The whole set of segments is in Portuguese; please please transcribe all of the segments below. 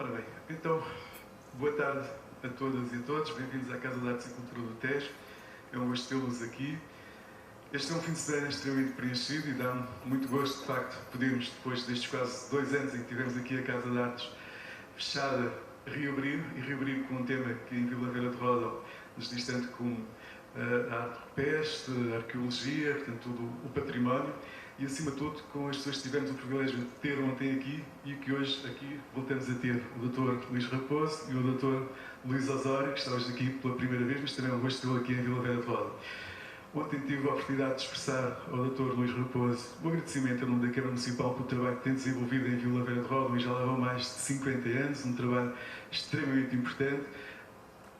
Ora bem, então, boa tarde a todas e a todos, bem-vindos à Casa de Artes e Cultura do Tejo. É um gosto tê-los aqui. Este é um fim de semana extremamente preenchido e dá-me muito gosto, de facto, podermos, depois destes quase 2 anos em que tivemos aqui a Casa de Artes fechada, reabrir com um tema que em Vila Velha de Ródão nos diz tanto como a arte rupestre, a arqueologia, portanto, todo o património. E, acima de tudo, com as pessoas que tivemos o privilégio de ter ontem aqui e que hoje aqui voltamos a ter o Dr. Luís Raposo e o Dr. Luís Osório, que está hoje aqui pela primeira vez, mas também é um gosto tê-lo aqui em Vila Velha de Ródão. Ontem tive a oportunidade de expressar ao Dr. Luís Raposo o agradecimento em nome da Câmara Municipal pelo trabalho que tem desenvolvido em Vila Velha de Ródão e já leva mais de 50 anos, um trabalho extremamente importante.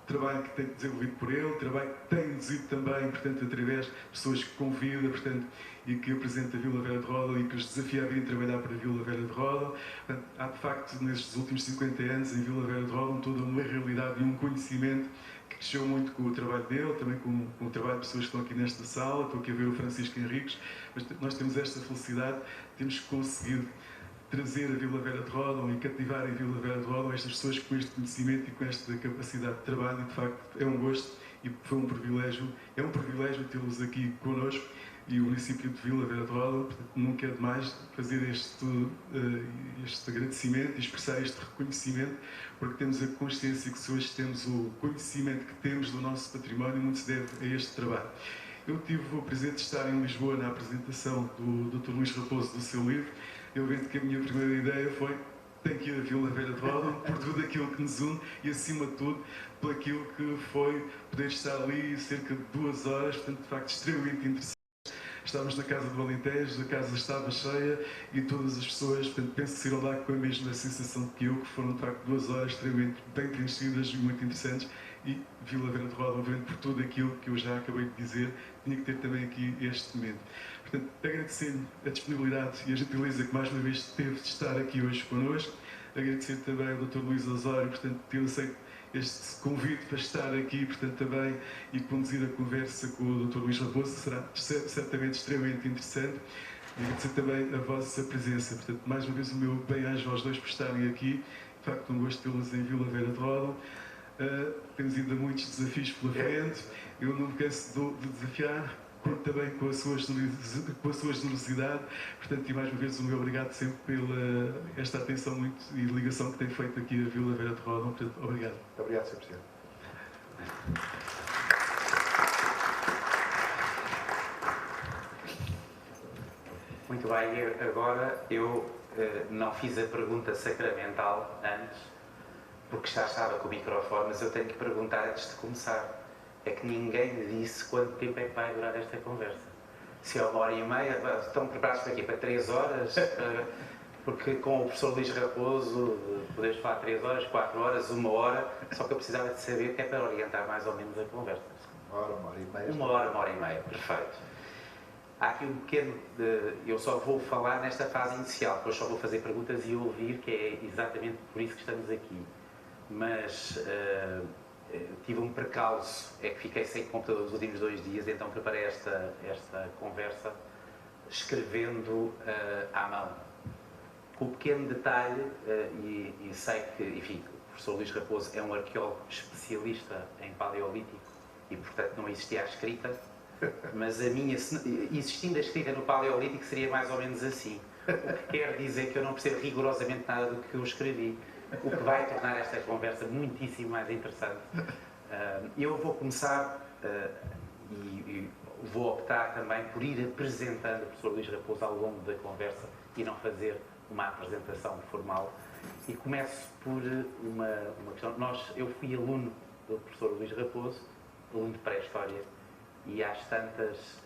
Trabalho que tem desenvolvido por ele, trabalho que tem induzido também, portanto, através de pessoas que convida, portanto, e que apresenta a Vila Velha de Ródão e que os desafia a virem trabalhar para a Vila Velha de Ródão. Portanto, há, de facto, nestes últimos 50 anos, em Vila Velha de Ródão, toda uma realidade e um conhecimento que cresceu muito com o trabalho dele, também com o trabalho de pessoas que estão aqui nesta sala. Estou aqui a ver o Francisco Henriques, mas nós temos esta felicidade, temos conseguido trazer a Vila Velha de Ródão e cativar em Vila Velha de Ródão estas pessoas com este conhecimento e com esta capacidade de trabalho, e de facto é um gosto e foi um privilégio, é um privilégio tê-los aqui connosco, e o município de Vila Velha de Ródão, portanto, nunca é demais fazer este agradecimento e expressar este reconhecimento, porque temos a consciência que se hoje temos o conhecimento que temos do nosso património, muito se deve a este trabalho. Eu tive o prazer de estar em Lisboa na apresentação do Dr. Luís Raposo do seu livro. Eu vendo que a minha primeira ideia foi: tem que ir a Vila Velha de Ródão por tudo aquilo que nos une e, acima de tudo, por aquilo que foi poder estar ali cerca de 2 horas, portanto, de facto, extremamente interessante. Estávamos na Casa do Alentejo, a casa estava cheia e todas as pessoas, portanto, penso que saíram lá com a mesma sensação que eu, que foram, de facto, 2 horas extremamente bem preenchidas e muito interessantes. E Vila Velha de Ródão, vendo por tudo aquilo que eu já acabei de dizer, tinha que ter também aqui este momento. Portanto, agradecer a disponibilidade e a gentileza que mais uma vez teve de estar aqui hoje connosco. Agradecer também ao Dr. Luís Osório, portanto, ter aceito este convite para estar aqui, portanto, também, e conduzir a conversa com o Dr. Luís Raposo, que será certamente extremamente interessante. E agradecer também a vossa presença. Portanto, mais uma vez o meu bem-aja aos dois por estarem aqui. De facto, um gosto tê-los em Vila Velha de Ródão. Temos ainda muitos desafios pela frente. Eu não me canso de desafiar, também com a sua generosidade. Portanto, e mais uma vez o meu obrigado sempre pela esta atenção muito e ligação que tem feito aqui a Vila Velha de Ródão. Portanto, obrigado. Muito obrigado, Sr. Presidente. Muito bem, agora eu não fiz a pergunta sacramental antes, porque já estava com o microfone, mas eu tenho que perguntar antes de começar. É que ninguém me disse quanto tempo é que vai durar esta conversa. Se é 1h30, estão preparados para aqui? Para 3 horas? Porque com o professor Luís Raposo podemos falar 3 horas, 4 horas, 1 hora, só que eu precisava de saber, que é para orientar mais ou menos a conversa. 1h30. 1h30, perfeito. Há aqui um pequeno... eu só vou falar nesta fase inicial, depois só vou fazer perguntas e ouvir, que é exatamente por isso que estamos aqui. Mas tive um percalço, é que fiquei sem computador nos últimos 2 dias, então preparei esta conversa escrevendo à mão. Com o pequeno detalhe, e sei que, enfim, o professor Luís Raposo é um arqueólogo especialista em paleolítico e, portanto, não existia a escrita, mas a minha, existindo a escrita no paleolítico, seria mais ou menos assim. O que quer dizer que eu não percebo rigorosamente nada do que eu escrevi, o que vai tornar esta conversa muitíssimo mais interessante. Eu vou começar e vou optar também por ir apresentando o professor Luís Raposo ao longo da conversa e não fazer uma apresentação formal. E começo por uma questão. Eu fui aluno do professor Luís Raposo, aluno de pré-história, e às tantas,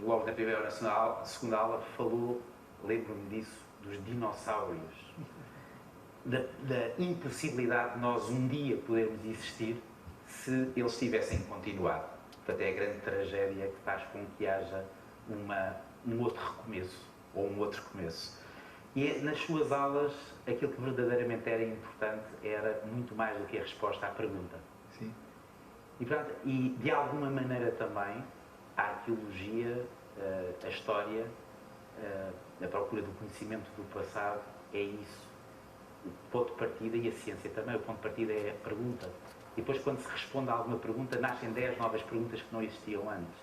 logo na primeira ou na segunda aula, falou, lembro-me disso, dos dinossauros. Da impossibilidade de nós um dia podermos existir se eles tivessem continuado. Portanto, é a grande tragédia que faz com que haja um outro recomeço, ou um outro começo. E nas suas aulas, aquilo que verdadeiramente era importante era muito mais do que a resposta à pergunta. Sim. E, portanto, e de alguma maneira também, a arqueologia, a história, a procura do conhecimento do passado, é isso. o ponto de partida, e a ciência também, o ponto de partida é a pergunta. E depois, quando se responde a alguma pergunta, nascem 10 novas perguntas que não existiam antes.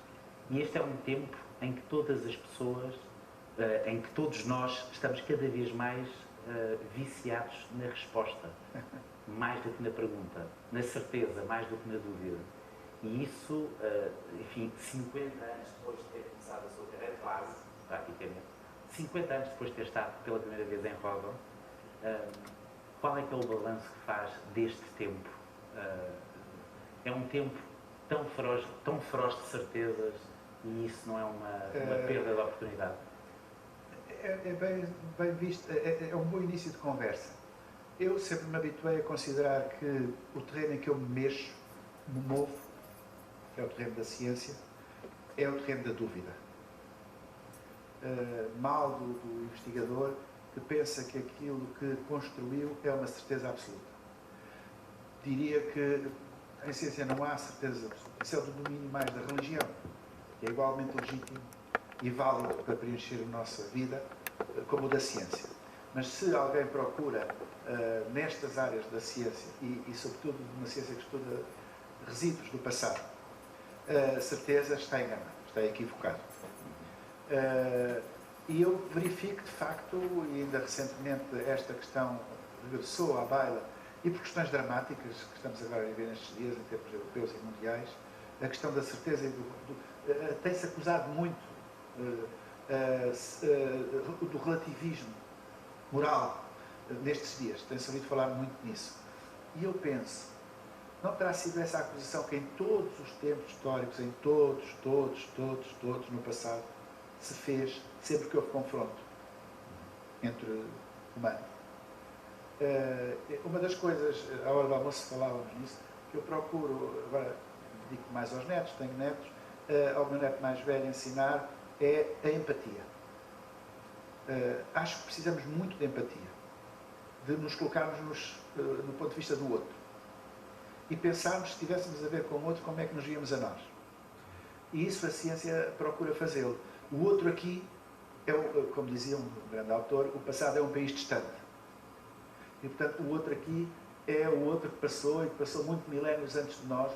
E este é um tempo em que todas as pessoas, em que todos nós estamos cada vez mais viciados na resposta, mais do que na pergunta, na certeza, mais do que na dúvida. E isso, enfim, 50 anos depois de ter começado a sua carreira, quase, praticamente, 50 anos depois de ter estado pela primeira vez em Roda, qual é que é o balanço que faz deste tempo? É um tempo tão feroz de certezas, e isso não é uma perda de oportunidade? É bem visto, é um bom início de conversa. Eu sempre me habituei a considerar que o terreno em que eu me mexo, me movo, que é o terreno da ciência, é o terreno da dúvida. Mal do investigador que pensa que aquilo que construiu é uma certeza absoluta. Diria que em ciência não há certeza absoluta. Isso é do domínio mais da religião, que é igualmente legítimo e válido para preencher a nossa vida, como o da ciência. Mas se alguém procura, nestas áreas da ciência, e sobretudo numa ciência que estuda resíduos do passado, certeza, está enganado, está equivocado. E eu verifico, de facto, e ainda recentemente esta questão regressou à baila, e por questões dramáticas que estamos agora a viver nestes dias, em termos europeus e mundiais, a questão da certeza e tem-se acusado muito do relativismo moral nestes dias. Tem-se ouvido falar muito nisso. E eu penso, não terá sido essa a acusação que em todos os tempos históricos, em todos no passado, se fez sempre que houve confronto entre humanos. Uma das coisas, à hora do almoço falávamos nisso, que eu procuro, agora dedico mais aos netos, tenho netos, ao meu neto mais velho ensinar, é a empatia. Acho que precisamos muito de empatia, de nos colocarmos no ponto de vista do outro e pensarmos, se estivéssemos a ver com o outro, como é que nos víamos a nós. E isso a ciência procura fazê-lo. O outro aqui é, como dizia um grande autor, o passado é um país distante. E, portanto, o outro aqui é o outro que passou, e que passou muitos milénios antes de nós,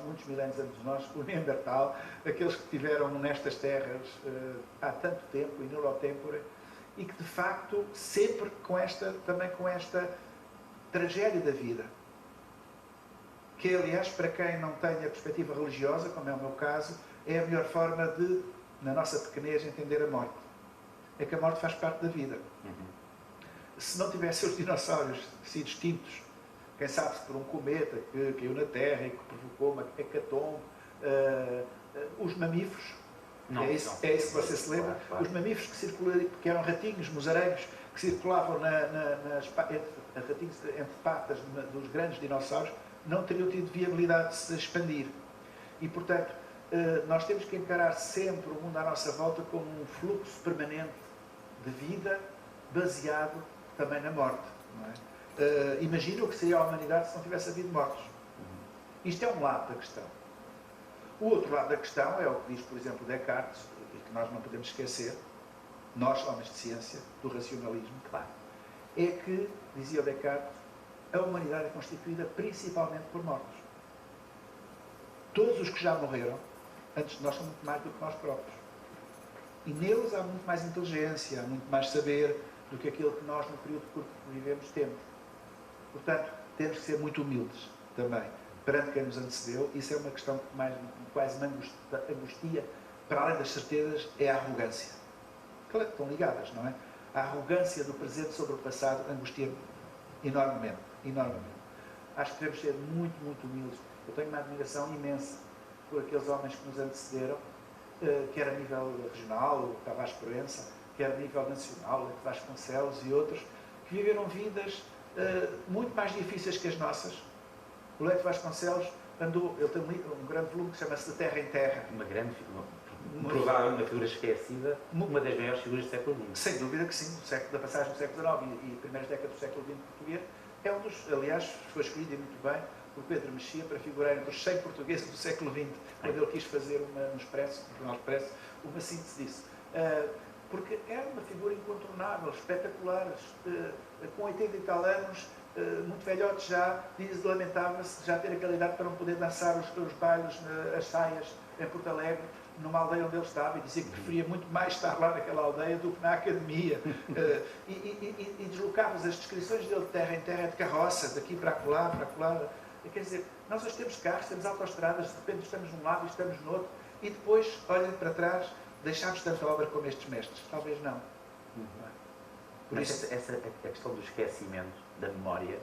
o Neandertal, aqueles que estiveram nestas terras há tanto tempo, in illo tempore, e que, de facto, sempre também com esta tragédia da vida, que, aliás, para quem não tem a perspectiva religiosa, como é o meu caso, é a melhor forma de, na nossa pequenez, entender a morte. É que a morte faz parte da vida. Se não tivessem os dinossauros sido extintos, quem sabe se por um cometa que caiu na Terra e que provocou uma hecatombe, os mamíferos, é isso que você se lembra, claro. Os mamíferos que eram ratinhos, musarangos, que circulavam entre patas dos grandes dinossauros, não teriam tido viabilidade de se expandir. E, portanto, nós temos que encarar sempre o mundo à nossa volta como um fluxo permanente de vida, baseado também na morte. Não é? Imagina o que seria a humanidade se não tivesse havido mortos. Isto é um lado da questão. O outro lado da questão é o que diz, por exemplo, Descartes, e que nós não podemos esquecer, nós, homens de ciência, do racionalismo, claro, é que, dizia o Descartes, a humanidade é constituída principalmente por mortos. Todos os que já morreram, antes de nós, são muito mais do que nós próprios. E neles há muito mais inteligência, há muito mais saber do que aquilo que nós, no período curto que vivemos, temos. Portanto, temos que ser muito humildes também perante quem nos antecedeu. Isso é uma questão que quase me angustia, para além das certezas, é a arrogância. Claro que estão ligadas, não é? A arrogância do presente sobre o passado angustia-me enormemente. Acho que devemos ser muito, muito humildes. Eu tenho uma admiração imensa por aqueles homens que nos antecederam, quer a nível regional, o Tavares Proença, quer a nível nacional, o Vasconcelos e outros, que viveram vidas muito mais difíceis que as nossas. O Leite Vasconcelos andou, ele tem um grande volume que chama-se De Terra em Terra. Provável, uma figura esquecida, uma das maiores figuras do século XX. Sem dúvida que sim, da passagem do século XIX e primeiras décadas do século XX português, é um dos, aliás, foi escolhido muito bem por Pedro Mexia para figurar entre os 100 portugueses do século XX, quando ele quis fazer no Jornal Expresso, uma síntese disso. porque era uma figura incontornável, espetacular, com 80 e tal anos, muito velhote já, lamentava-se já ter aquela idade para não poder dançar os bailes, as saias em Porto Alegre, numa aldeia onde ele estava, e dizia que preferia muito mais estar lá naquela aldeia do que na academia. E deslocava-se as descrições dele de terra em terra, de carroça, daqui para acolá, para acolá. Quer dizer, nós hoje temos carros, temos autoestradas, de repente estamos num lado e estamos no outro, e depois, olhando para trás, deixámos tanta obra como estes mestres. Talvez não. Por isso, a questão do esquecimento, da memória,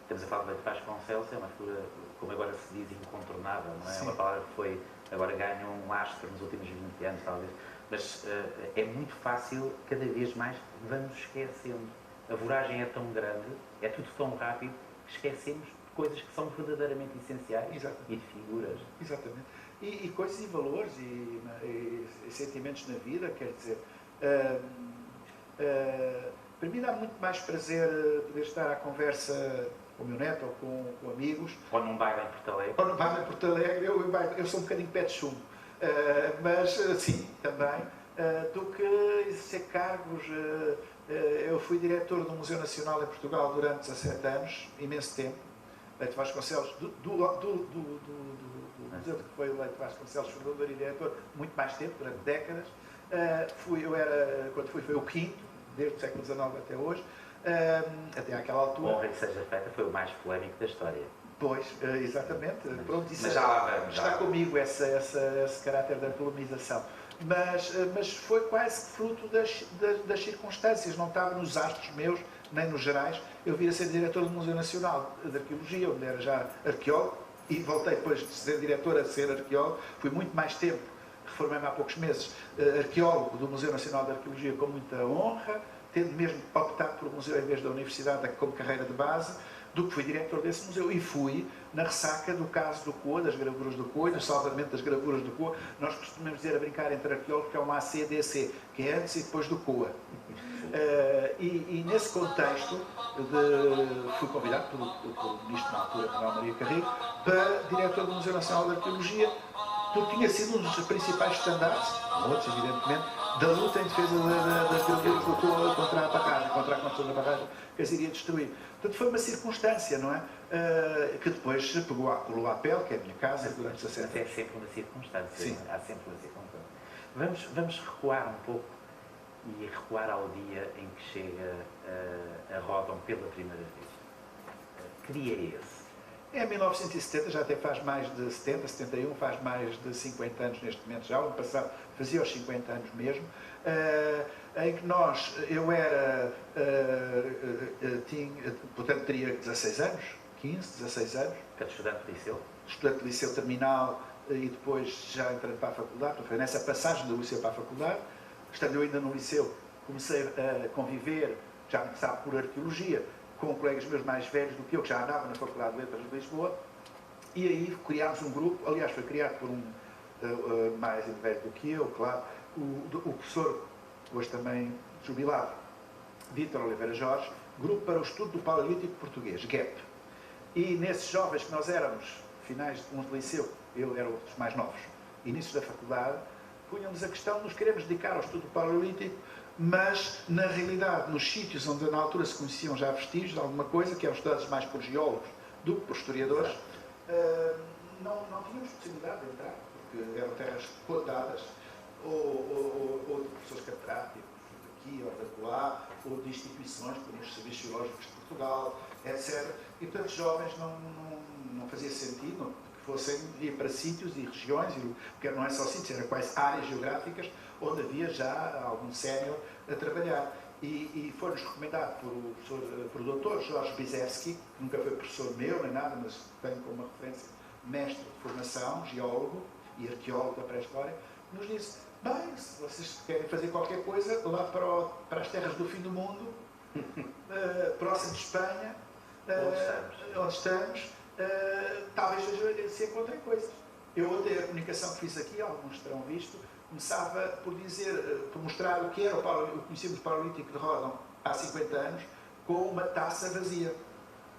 estamos a falar de Leite Vasconcelos, é uma figura, como agora se diz, incontornável, não é? É uma palavra que foi, agora ganha um lastro nos últimos 20 anos, talvez, mas é muito fácil, cada vez mais, vamos esquecendo. A voragem é tão grande, é tudo tão rápido, que esquecemos de coisas que são verdadeiramente essenciais. Exatamente. E de figuras. Exatamente. E coisas e valores e sentimentos na vida, quer dizer, para mim dá muito mais prazer poder estar à conversa com o meu neto ou com amigos. Ou num baile em Porto Alegre. Ou num baile em Porto Alegre. Eu sou um bocadinho pé de chumbo, mas sim, também, do que exercer cargos. Eu fui diretor do Museu Nacional em Portugal durante 17 anos, imenso tempo. Leite Vasconcelos, do museu que foi o Leite Vasconcelos, fundador e diretor, muito mais tempo, durante décadas. Quando foi o quinto, desde o século XIX até hoje, até àquela altura. Honra que seja feita, foi o mais polémico da história. Pois, exatamente. Pronto, isso mas já lá vamos. Está comigo esse caráter da polemização. Mas foi quase fruto das circunstâncias, não estava nos astros meus, nem nos gerais. Eu vim a ser diretor do Museu Nacional de Arqueologia, onde era já arqueólogo, e voltei depois de ser diretor a ser arqueólogo. Fui muito mais tempo, reformei-me há poucos meses, arqueólogo do Museu Nacional de Arqueologia com muita honra, tendo mesmo optado por um museu em vez da universidade como carreira de base, do que fui diretor desse museu. E fui na ressaca do caso do Coa, das gravuras do Coa, do salvamento das gravuras do Coa. Nós costumamos dizer, a brincar entre arqueólogos, que é uma ACDC, que é antes e depois do Coa. E nesse contexto, fui convidado pelo ministro na altura, Manuel Maria Carrilho, para diretor do Museu Nacional de Arqueologia, porque tinha sido um dos principais estandartes, outros evidentemente, da luta em defesa das gravuras do Coa contra a barragem, contra a construção da barragem que as iria destruir. Portanto, foi uma circunstância, não é? Que depois colou à pele, que é a minha casa, durante 17 anos. É sempre uma circunstância. Sim. Há sempre uma circunstância. Vamos recuar um pouco e recuar ao dia em que chega a Ródão pela primeira vez. Que dia é esse? É 1970, já até faz mais de 70, 71, faz mais de 50 anos neste momento já. O ano passado fazia os 50 anos mesmo. Em que eu era, portanto teria 16 anos, 15, 16 anos. Que era estudante de liceu? Estudante de liceu terminal e depois já entrei para a faculdade. Foi nessa passagem do liceu para a faculdade. Estando eu ainda no liceu, comecei a conviver, já começava por arqueologia, com colegas meus mais velhos do que eu, que já andavam na Faculdade de Letras de Lisboa. E aí criámos um grupo, aliás foi criado por um mais velho do que eu, claro, o professor, hoje também jubilado, Vítor Oliveira Jorge, Grupo para o Estudo do Paleolítico Português, GEP. E nesses jovens que nós éramos, finais de uns de liceu, eu era os mais novos, inícios da faculdade, punhamos a questão de nos queremos dedicar ao estudo do Paleolítico, mas na realidade, nos sítios onde na altura se conheciam já vestígios de alguma coisa, que eram estudados mais por geólogos do que por historiadores, não tínhamos possibilidade de entrar, porque eram terras cotadas, ou de professores catedráticos daqui ou de lá, ou de instituições como os Serviços Geológicos de Portugal, etc. E portanto os jovens não fazia sentido que fossem ir para sítios e regiões, porque não é só sítios, eram quase áreas geográficas onde havia já algum sénior a trabalhar. E foi-nos recomendado por o doutor Jorge Bizewski, que nunca foi professor meu nem nada, mas tenho como uma referência mestre de formação, geólogo e arqueólogo da pré-história, nos disse: bem, se vocês querem fazer qualquer coisa, lá para as terras do fim do mundo, próximo de Espanha, onde estamos, talvez se encontrem coisas. Eu ontem a comunicação que fiz aqui, alguns terão visto, começava por mostrar o que era o conhecimento paralítico de Ródão há 50 anos, com uma taça vazia.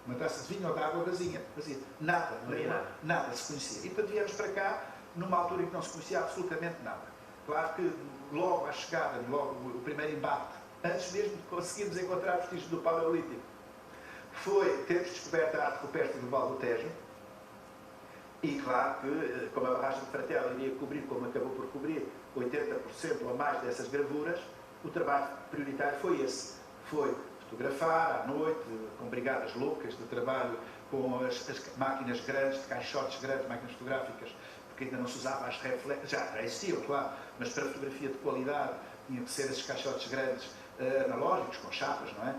Uma taça de vinho ou de água vazia. Nada se conhecia. E portanto viemos para cá numa altura em que não se conhecia absolutamente nada. claro que logo à chegada, logo o primeiro embate, antes mesmo de conseguirmos encontrar vestígios do Paleolítico, foi termos descoberto a arte rupestre do Val do Tejo. E claro que, como a barragem de Fratela iria cobrir, como acabou por cobrir, 80% ou mais dessas gravuras, o trabalho prioritário foi esse. Foi fotografar à noite, com brigadas loucas de trabalho, com as máquinas grandes, de caixotes grandes, máquinas fotográficas, porque ainda não se usava as reflexas, já existiam, claro, mas para fotografia de qualidade tinham que ser esses caixotes grandes, analógicos, com chapas, não é?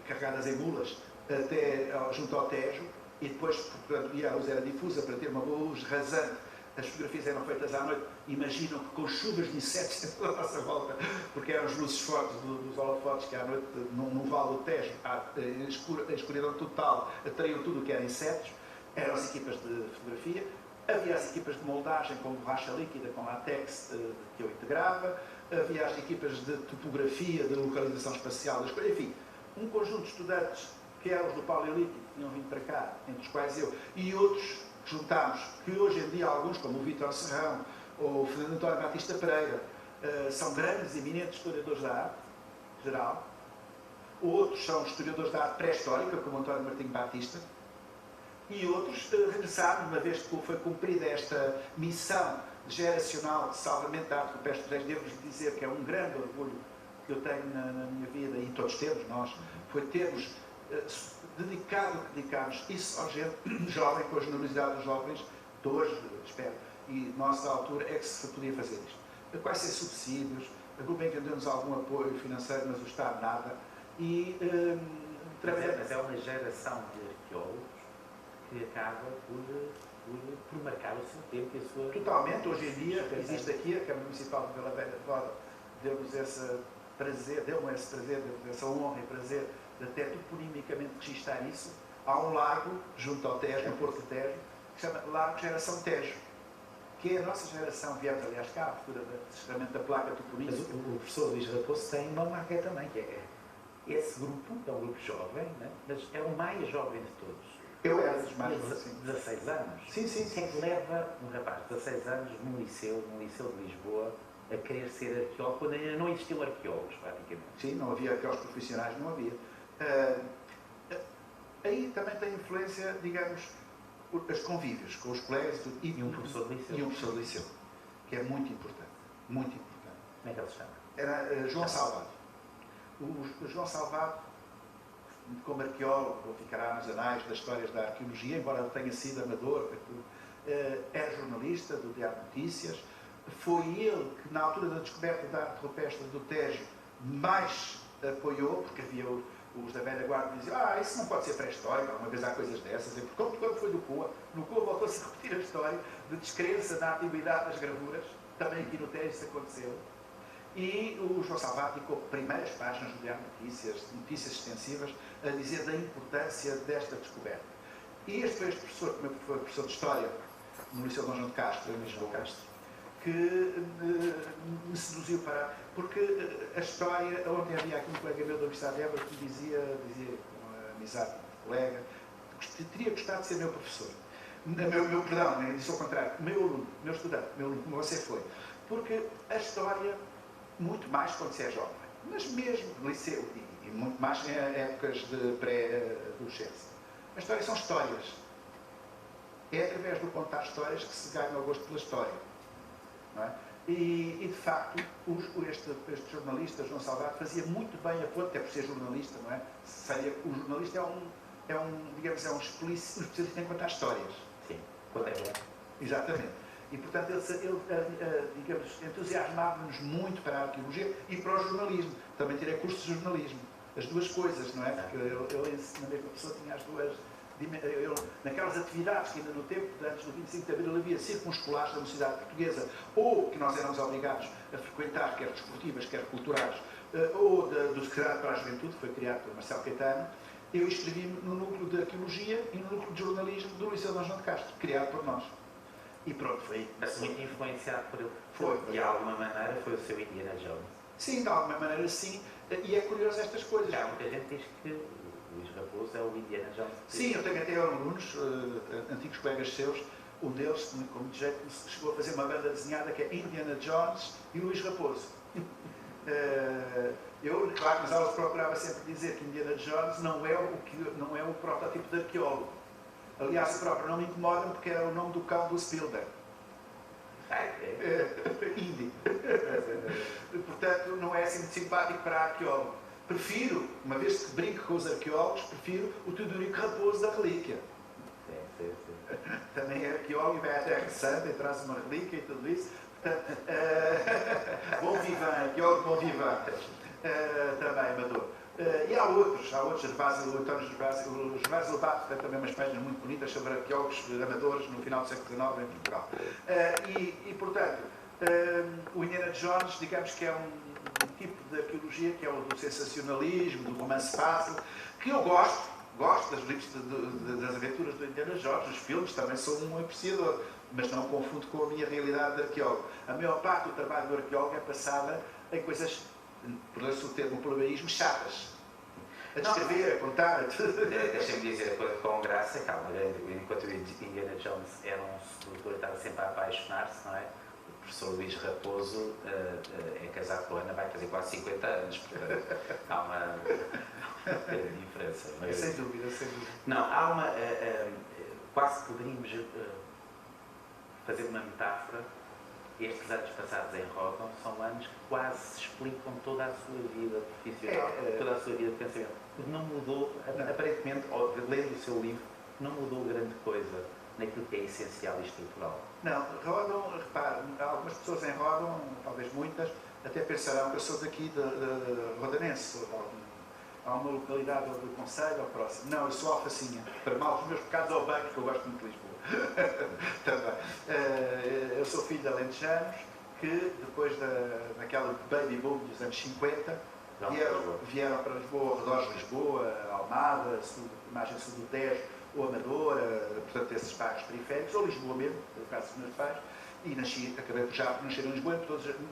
Carregadas em mulas, até junto ao Tejo, e depois, portanto, a luz era difusa para ter uma boa luz rasante. As fotografias eram feitas à noite. Imaginam que com chuvas de insetos à nossa volta, porque eram as luzes fortes dos holofotes que à noite, no Vale do Tejo, a escuridão total, atraíam tudo o que era insetos. Eram as equipas de fotografia. Havia as equipas de moldagem com borracha líquida, com látex, que eu integrava. Havia as equipas de topografia, de localização espacial da escolha. Enfim, um conjunto de estudantes que eram os do Paleolítico, que tinham vindo para cá, entre os quais eu, e outros juntámos, que hoje em dia alguns, como o Vítor Serrão ou o Fernando António Batista Pereira, são grandes, eminentes historiadores da arte geral. Outros são historiadores da arte pré-histórica, como o António Martinho Batista. E outros regressaram, uma vez que foi cumprida esta missão geracional de salvamento da arte rupestre. Devo-vos dizer que é um grande orgulho que eu tenho na minha vida, e todos temos, nós, foi termos dedicámos isso à gente jovem, com a generosidade dos jovens de hoje, espero, e nossa altura é que se podia fazer isto. Quais ser subsídios, a Gulbenkian deu-nos algum apoio financeiro, mas o Estado nada, e mas é uma geração de arqueólogos que acaba por marcar o seu tempo e a sua... Totalmente, hoje em dia existe aqui, a Câmara Municipal de Vila Velha de Roda deu-nos esse prazer, essa honra e prazer de até toponimicamente registar isso. Há um lago junto ao Tejo, no Porto de Tejo, que se chama Lago Geração Tejo, que é a nossa geração. Viemos, aliás, cá, a abertura do encerramento da placa toponímica. Mas o professor Luís Raposo tem uma marca também, que é esse grupo, é um grupo jovem, né? Mas é o mais jovem de todos. Eu era dos mais jovens. 16 anos. Sim, sim. O que é que leva um rapaz de 16 anos num liceu de Lisboa, a querer ser arqueólogo, quando ainda não existiam arqueólogos, praticamente? Sim, não havia aqueles profissionais, não havia. Aí também tem influência, digamos, os convívios com os colegas e um professor de liceu. E um professor de liceu, que é muito importante. Muito importante. Como é que ele se chama? Era João Salvado. O João Salvado, como arqueólogo, ficará nos anais das histórias da arqueologia, embora ele tenha sido amador, era jornalista do Diário de Notícias. Foi ele que, na altura da descoberta da arte rupestre do Tejo, mais apoiou, porque havia os da velha guarda que diziam: isso não pode ser pré-histórico, alguma vez há coisas dessas. E quando foi do Coa, no Coa voltou-se a repetir a história de descrença na antiguidade das gravuras, também aqui no Tejo isso aconteceu. E o João Salvado ficou primeiras páginas do Diário de notícias extensivas, a dizer da importância desta descoberta. E este foi este professor, que foi professor de História no Liceu Dom João de Castro, em Lisboa, que me seduziu para... Porque a história... Ontem havia aqui um colega meu da Universidade de Évora que me dizia com uma amizade de colega, que teria gostado de ser meu professor. Perdão, disse ao contrário, meu aluno, meu estudante, meu aluno, como você foi. Porque a história, muito mais quando se é jovem, mas mesmo no liceu, e muito mais em épocas de pré-adolescência. A história são histórias. É através do contar histórias que se ganha o gosto pela história. Não é? E de facto, este jornalista, João Salvado, fazia muito bem a ponto, até por ser jornalista, não é? O jornalista é um especialista em contar histórias. Sim, quando é bom. Exatamente. E, portanto, ele digamos, entusiasmava-nos muito para a arqueologia e para o jornalismo. Também tirei cursos de jornalismo. As duas coisas, não é? Porque ele na mesma pessoa, tinha as duas... naquelas atividades que ainda no tempo, antes do 25 de Abril, havia circunscolares da Mocidade Portuguesa, ou que nós éramos obrigados a frequentar, quer desportivas, quer culturais, ou do Secretariado para a Juventude, que foi criado por Marcelo Caetano, eu inscrevi-me no núcleo de arqueologia e no núcleo de jornalismo do Liceu Dom João de Castro, criado por nós. E pronto, foi. Mas muito influenciado por ele. Foi. De alguma maneira foi o seu Indiana Jones. Sim, de alguma maneira sim. E é curioso estas coisas. Há muita gente diz que o Luís Raposo é o Indiana Jones. Sim, eu tenho até alunos, antigos colegas seus, Um deles, com muito jeito, chegou a fazer uma banda desenhada que é Indiana Jones e Luís Raposo. Eu, claro, nas aulas procurava sempre dizer que Indiana Jones não é o protótipo de arqueólogo. Aliás, o próprio não me incomoda porque era o nome do cão do Spielberg. Indy. Portanto, não é assim muito simpático para arqueólogo. Prefiro, uma vez que brinco com os arqueólogos, prefiro o Teodorico Raposo da Relíquia. Sim. Também é arqueólogo e vai à Terra Santa e traz uma relíquia e tudo isso. Portanto, bom vivant, arqueólogo bom vivant. Também amador. E há outros, Gervásio, António Gervásio, o Gervásio Lobato tem também umas páginas muito bonitas sobre arqueólogos amadores no final do século XIX em Portugal. Portanto, o Indiana Jones, digamos que é um tipo de arqueologia que é o do sensacionalismo, do romance fácil, que eu gosto das livros das aventuras do Indiana Jones, os filmes também sou um apreciador, mas não confundo com a minha realidade de arqueólogo. A maior parte do trabalho do arqueólogo é passada em coisas, por-se o termo plebeísmo, chatas. A descrever, a contar. Deixa-me dizer a coisa com graça, calma, enquanto o Indiana Jones era um sedutor, estava sempre a apaixonar-se, não é? O professor Luís Raposo é casado com a Ana, vai fazer quase 50 anos, portanto há uma diferença. Mas... Sem dúvida. Não, há uma... quase poderíamos fazer uma metáfora. Estes anos passados em Ródão são anos que quase explicam toda a sua vida profissional, toda a sua vida de pensamento. Porque não mudou, aparentemente, lendo o seu livro, não mudou grande coisa naquilo que é essencial e estrutural. Não, Ródão, repare, algumas pessoas em Ródão, talvez muitas, até pensarão que eu sou daqui de Rodanense, há uma localidade do Conselho ou próximo. Não, eu sou alfacinha. Para mal dos meus pecados ao bem, porque eu gosto muito de Lisboa. Também. Eu sou filho de alentejanos que, depois daquela baby boom dos anos 50, vieram para Lisboa, arredores de Lisboa, Almada, margem sul do Tejo, ou Amadora, portanto, esses bairros periféricos, ou Lisboa mesmo, no caso dos meus pais, e acabei já por nascer em Lisboa,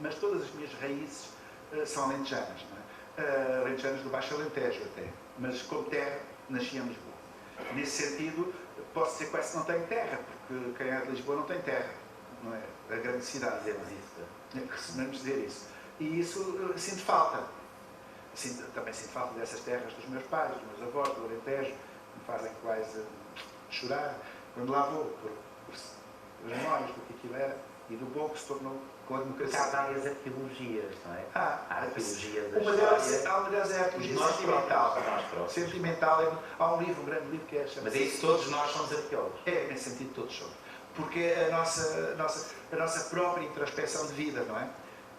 mas todas as minhas raízes são alentejanas, não é? Alentejanas do Baixo Alentejo até, mas como terra, nasci em Lisboa. Nesse sentido, posso dizer que quase não tenho terra, porque quem é de Lisboa não tem terra, não é? A grande cidade. Dizemos isso. Costumamos dizer isso. E isso sinto falta. Também sinto falta dessas terras dos meus pais, dos meus avós, do Alentejo, que me fazem quase chorar quando lá vou, por as memórias do que aquilo era e do bom que se tornou com a democracia. Há várias arqueologias, não é? Há arqueologia da uma delas é a arqueologia sentimental. Nós Sentimental, há um livro, um grande livro que é chamado... Mas é isso, todos nós somos arqueólogos. É, nesse sentido, todos somos. Porque é a nossa própria introspeção de vida, não é?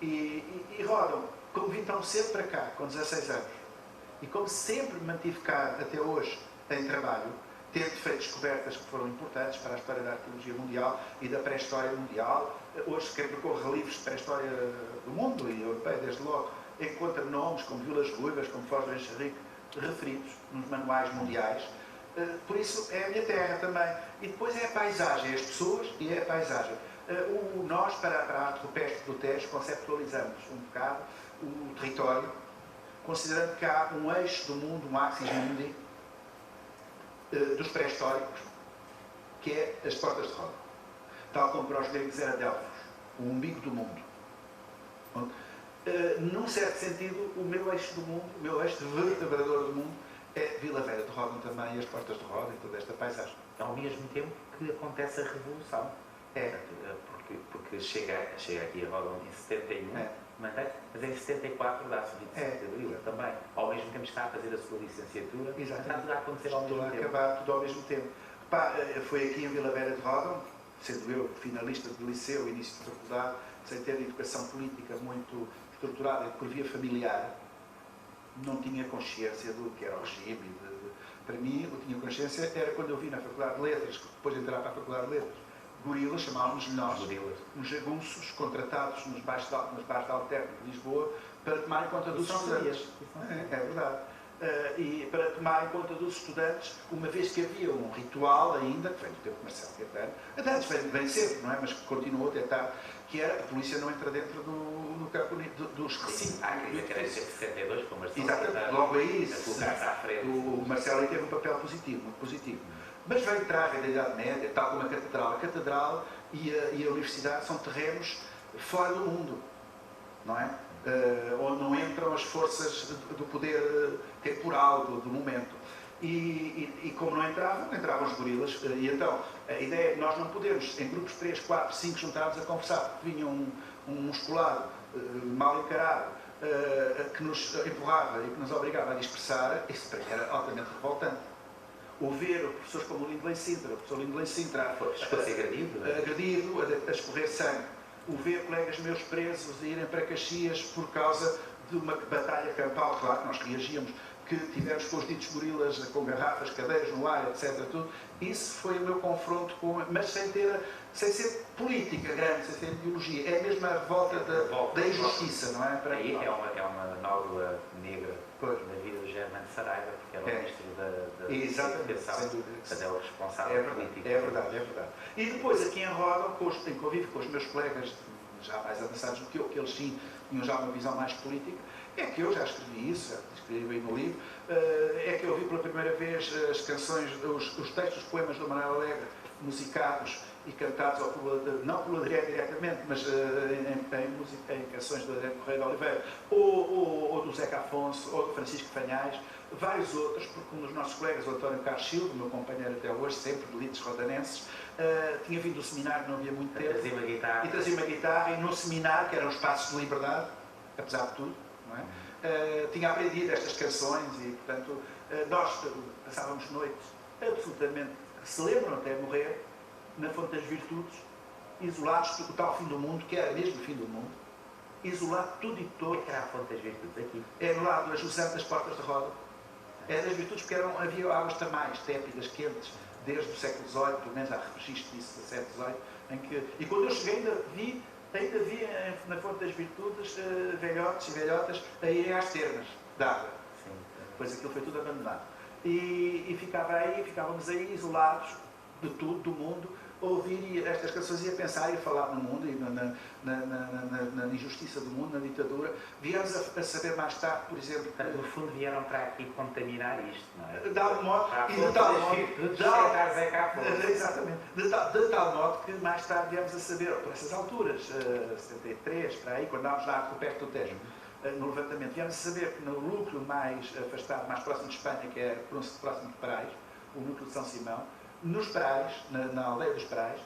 E Ródão, como vim tão cedo para cá, com 16 anos, e como sempre me mantive cá até hoje em trabalho, tendo feito descobertas que foram importantes para a história da arqueologia mundial e da pré-história mundial. Hoje, quem percorre livros de pré-história do mundo e europeia, desde logo, encontra nomes como Vilas Ruivas, como Foz do Enxerrique, referidos nos manuais mundiais. Por isso, é a minha terra também. E depois é a paisagem, as pessoas e é a paisagem. Nós, para a arte rupestre do Tejo, conceptualizamos um bocado o território, considerando que há um eixo do mundo, um axis mundi, dos pré-históricos, que é as portas de Ródão. Tal como para os gregos era Delfos, o umbigo do mundo. Num certo sentido, o meu eixo do mundo, o meu eixo vertebrador do mundo, é Vila Velha de Ródão também, e as portas de Ródão e toda esta paisagem. Ao mesmo tempo que acontece a Revolução. Porque chega aqui a Ródão em 71, mas em 74 dá-se o 25 de Abril também. Ao mesmo tempo está a fazer a sua licenciatura. Exatamente. Está tudo a acontecer ao mesmo tempo. Acabar tudo ao mesmo tempo. Foi aqui em Vila Velha de Ródão, sendo eu finalista de liceu, início de faculdade, sem ter educação política muito estruturada por via familiar, não tinha consciência do que era o regime. Para mim, eu tinha consciência era quando eu vi na Faculdade de Letras, depois de entrar para a Faculdade de Letras, gorilas, chamávamos-lhe nós, uns jagunços contratados nos bares de Alterno de Lisboa para tomarem conta dos estudantes. É verdade. E para tomarem conta dos estudantes, uma vez que havia um ritual ainda, que vem do tempo de Marcelo Caetano, até antes vem cedo, não é? Mas que continuou até tarde, que era a polícia não entra dentro do campo dos recintos. Que era em 72, com o Marcelo. Exatamente, logo aí, a frente. o Marcelo aí teve um papel positivo, muito positivo. Mas veio entrar da Idade Média, tal como a Catedral. A Catedral e a Universidade são terrenos fora do mundo, não é? Onde não entram as forças do poder temporal, do momento. E como não entravam os gorilas. E então, a ideia é que nós não podemos, em grupos de 3, 4, 5, juntarmos a conversar, porque vinha um musculado, mal encarado, que nos empurrava e que nos obrigava a dispersar. Isso para mim era altamente revoltante. O ver professores como o Lindley Sintra, o professor Lindley Sintra agredido, a escorrer sangue. O ver colegas meus presos a irem para Caxias por causa de uma batalha campal. Claro que nós reagíamos, que tivemos com os ditos gorilas, com garrafas, cadeiras no ar, etc. Tudo. Isso foi o meu confronto com... Mas sem ser política grande, sem ser ideologia. É mesmo a revolta da injustiça, não é? Para aí é uma nódoa negra na vida do Germano Saraiva, porque era o ministro da Educação, mas é o responsável político. É verdade. E depois, aqui em Ródão, em convívio com os meus colegas já mais avançados do que eu, que eles sim tinham já uma visão mais política, é que eu já escrevi isso, já escrevi no livro, é que eu ouvi pela primeira vez as canções, os textos, os poemas do Manuel Alegre, musicados e cantados, não pelo Adriano diretamente, mas em canções do Adriano Correia de Oliveira, ou do Zeca Afonso, ou do Francisco Fanhais, vários outros, porque um dos nossos colegas, o António Carlos Silva, meu companheiro até hoje, sempre de lides rodanenses, tinha vindo do seminário, não havia muito tempo, e trazia uma guitarra, e no seminário, que eram os passos de liberdade, apesar de tudo, não é? Tinha aprendido estas canções e, portanto, nós passávamos noites absolutamente, que se lembram até morrer, na Fonte das Virtudes, isolados do tal fim do mundo, que era mesmo o fim do mundo, isolado tudo e todo. O que era a Fonte das Virtudes aqui? É do lado das Jusante das Portas de Roda. É das Virtudes porque havia águas termais, tépidas, quentes, desde o século XVIII, pelo menos há registro disso, XVII, XVIII, e quando eu cheguei ainda vi na Fonte das Virtudes velhotes e velhotas a irem às termas de água. Depois aquilo foi tudo abandonado. E ficávamos aí isolados de tudo, do mundo, a ouvir estas canções e a pensar e a falar no mundo e na injustiça do mundo, na ditadura. Viemos a saber mais tarde, por exemplo... No fundo vieram para aqui contaminar isto, não é? De tal modo... Exatamente. De tal modo que mais tarde viemos a saber, por essas alturas, 73, para aí, quando andávamos lá perto do Tejo, no levantamento, viemos a saber que no núcleo mais afastado, mais próximo de Espanha, que é próximo de Perais, o núcleo de São Simão, nos Perais, na aldeia dos Perais,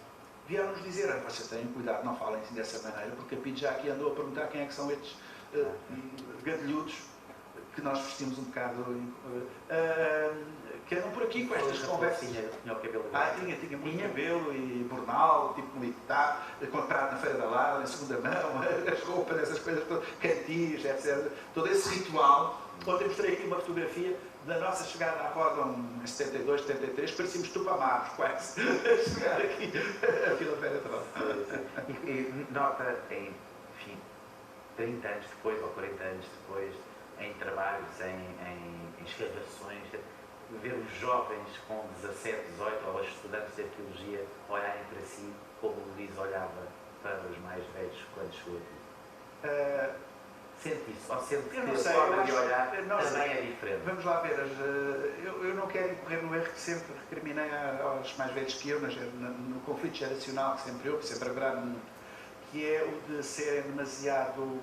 vieram-nos dizer: vocês tenham cuidado, não falem assim dessa maneira, porque a Pide já aqui andou a perguntar quem é que são estes gadilhudos que nós vestimos um bocado, que andam por aqui com estas conversas. Tinha o cabelo tinha muito cabelo e bornal, tipo militar, comprado na Feira da Ladra, em segunda mão, as roupas, essas coisas, cantis, etc. Todo esse ritual. Ontem mostrei aqui uma fotografia da nossa chegada à Roda em 72, 73, parecíamos Tupamaros, quase, a chegar aqui a Vila Feira de Roda. E nota, enfim, 30 anos depois, ou 40 anos depois, em trabalhos, em escavações, ver os jovens com 17, 18, ou os estudantes de arqueologia olharem para si como o Luís olhava para os mais velhos quando chegou aqui. Sente isso? Ou sente que a forma de olhar também é diferente? Vamos lá ver. Eu não quero incorrer no erro que sempre recriminei aos mais velhos que eu, no conflito geracional que sempre houve, sempre haverá no mundo, que é o de serem demasiado,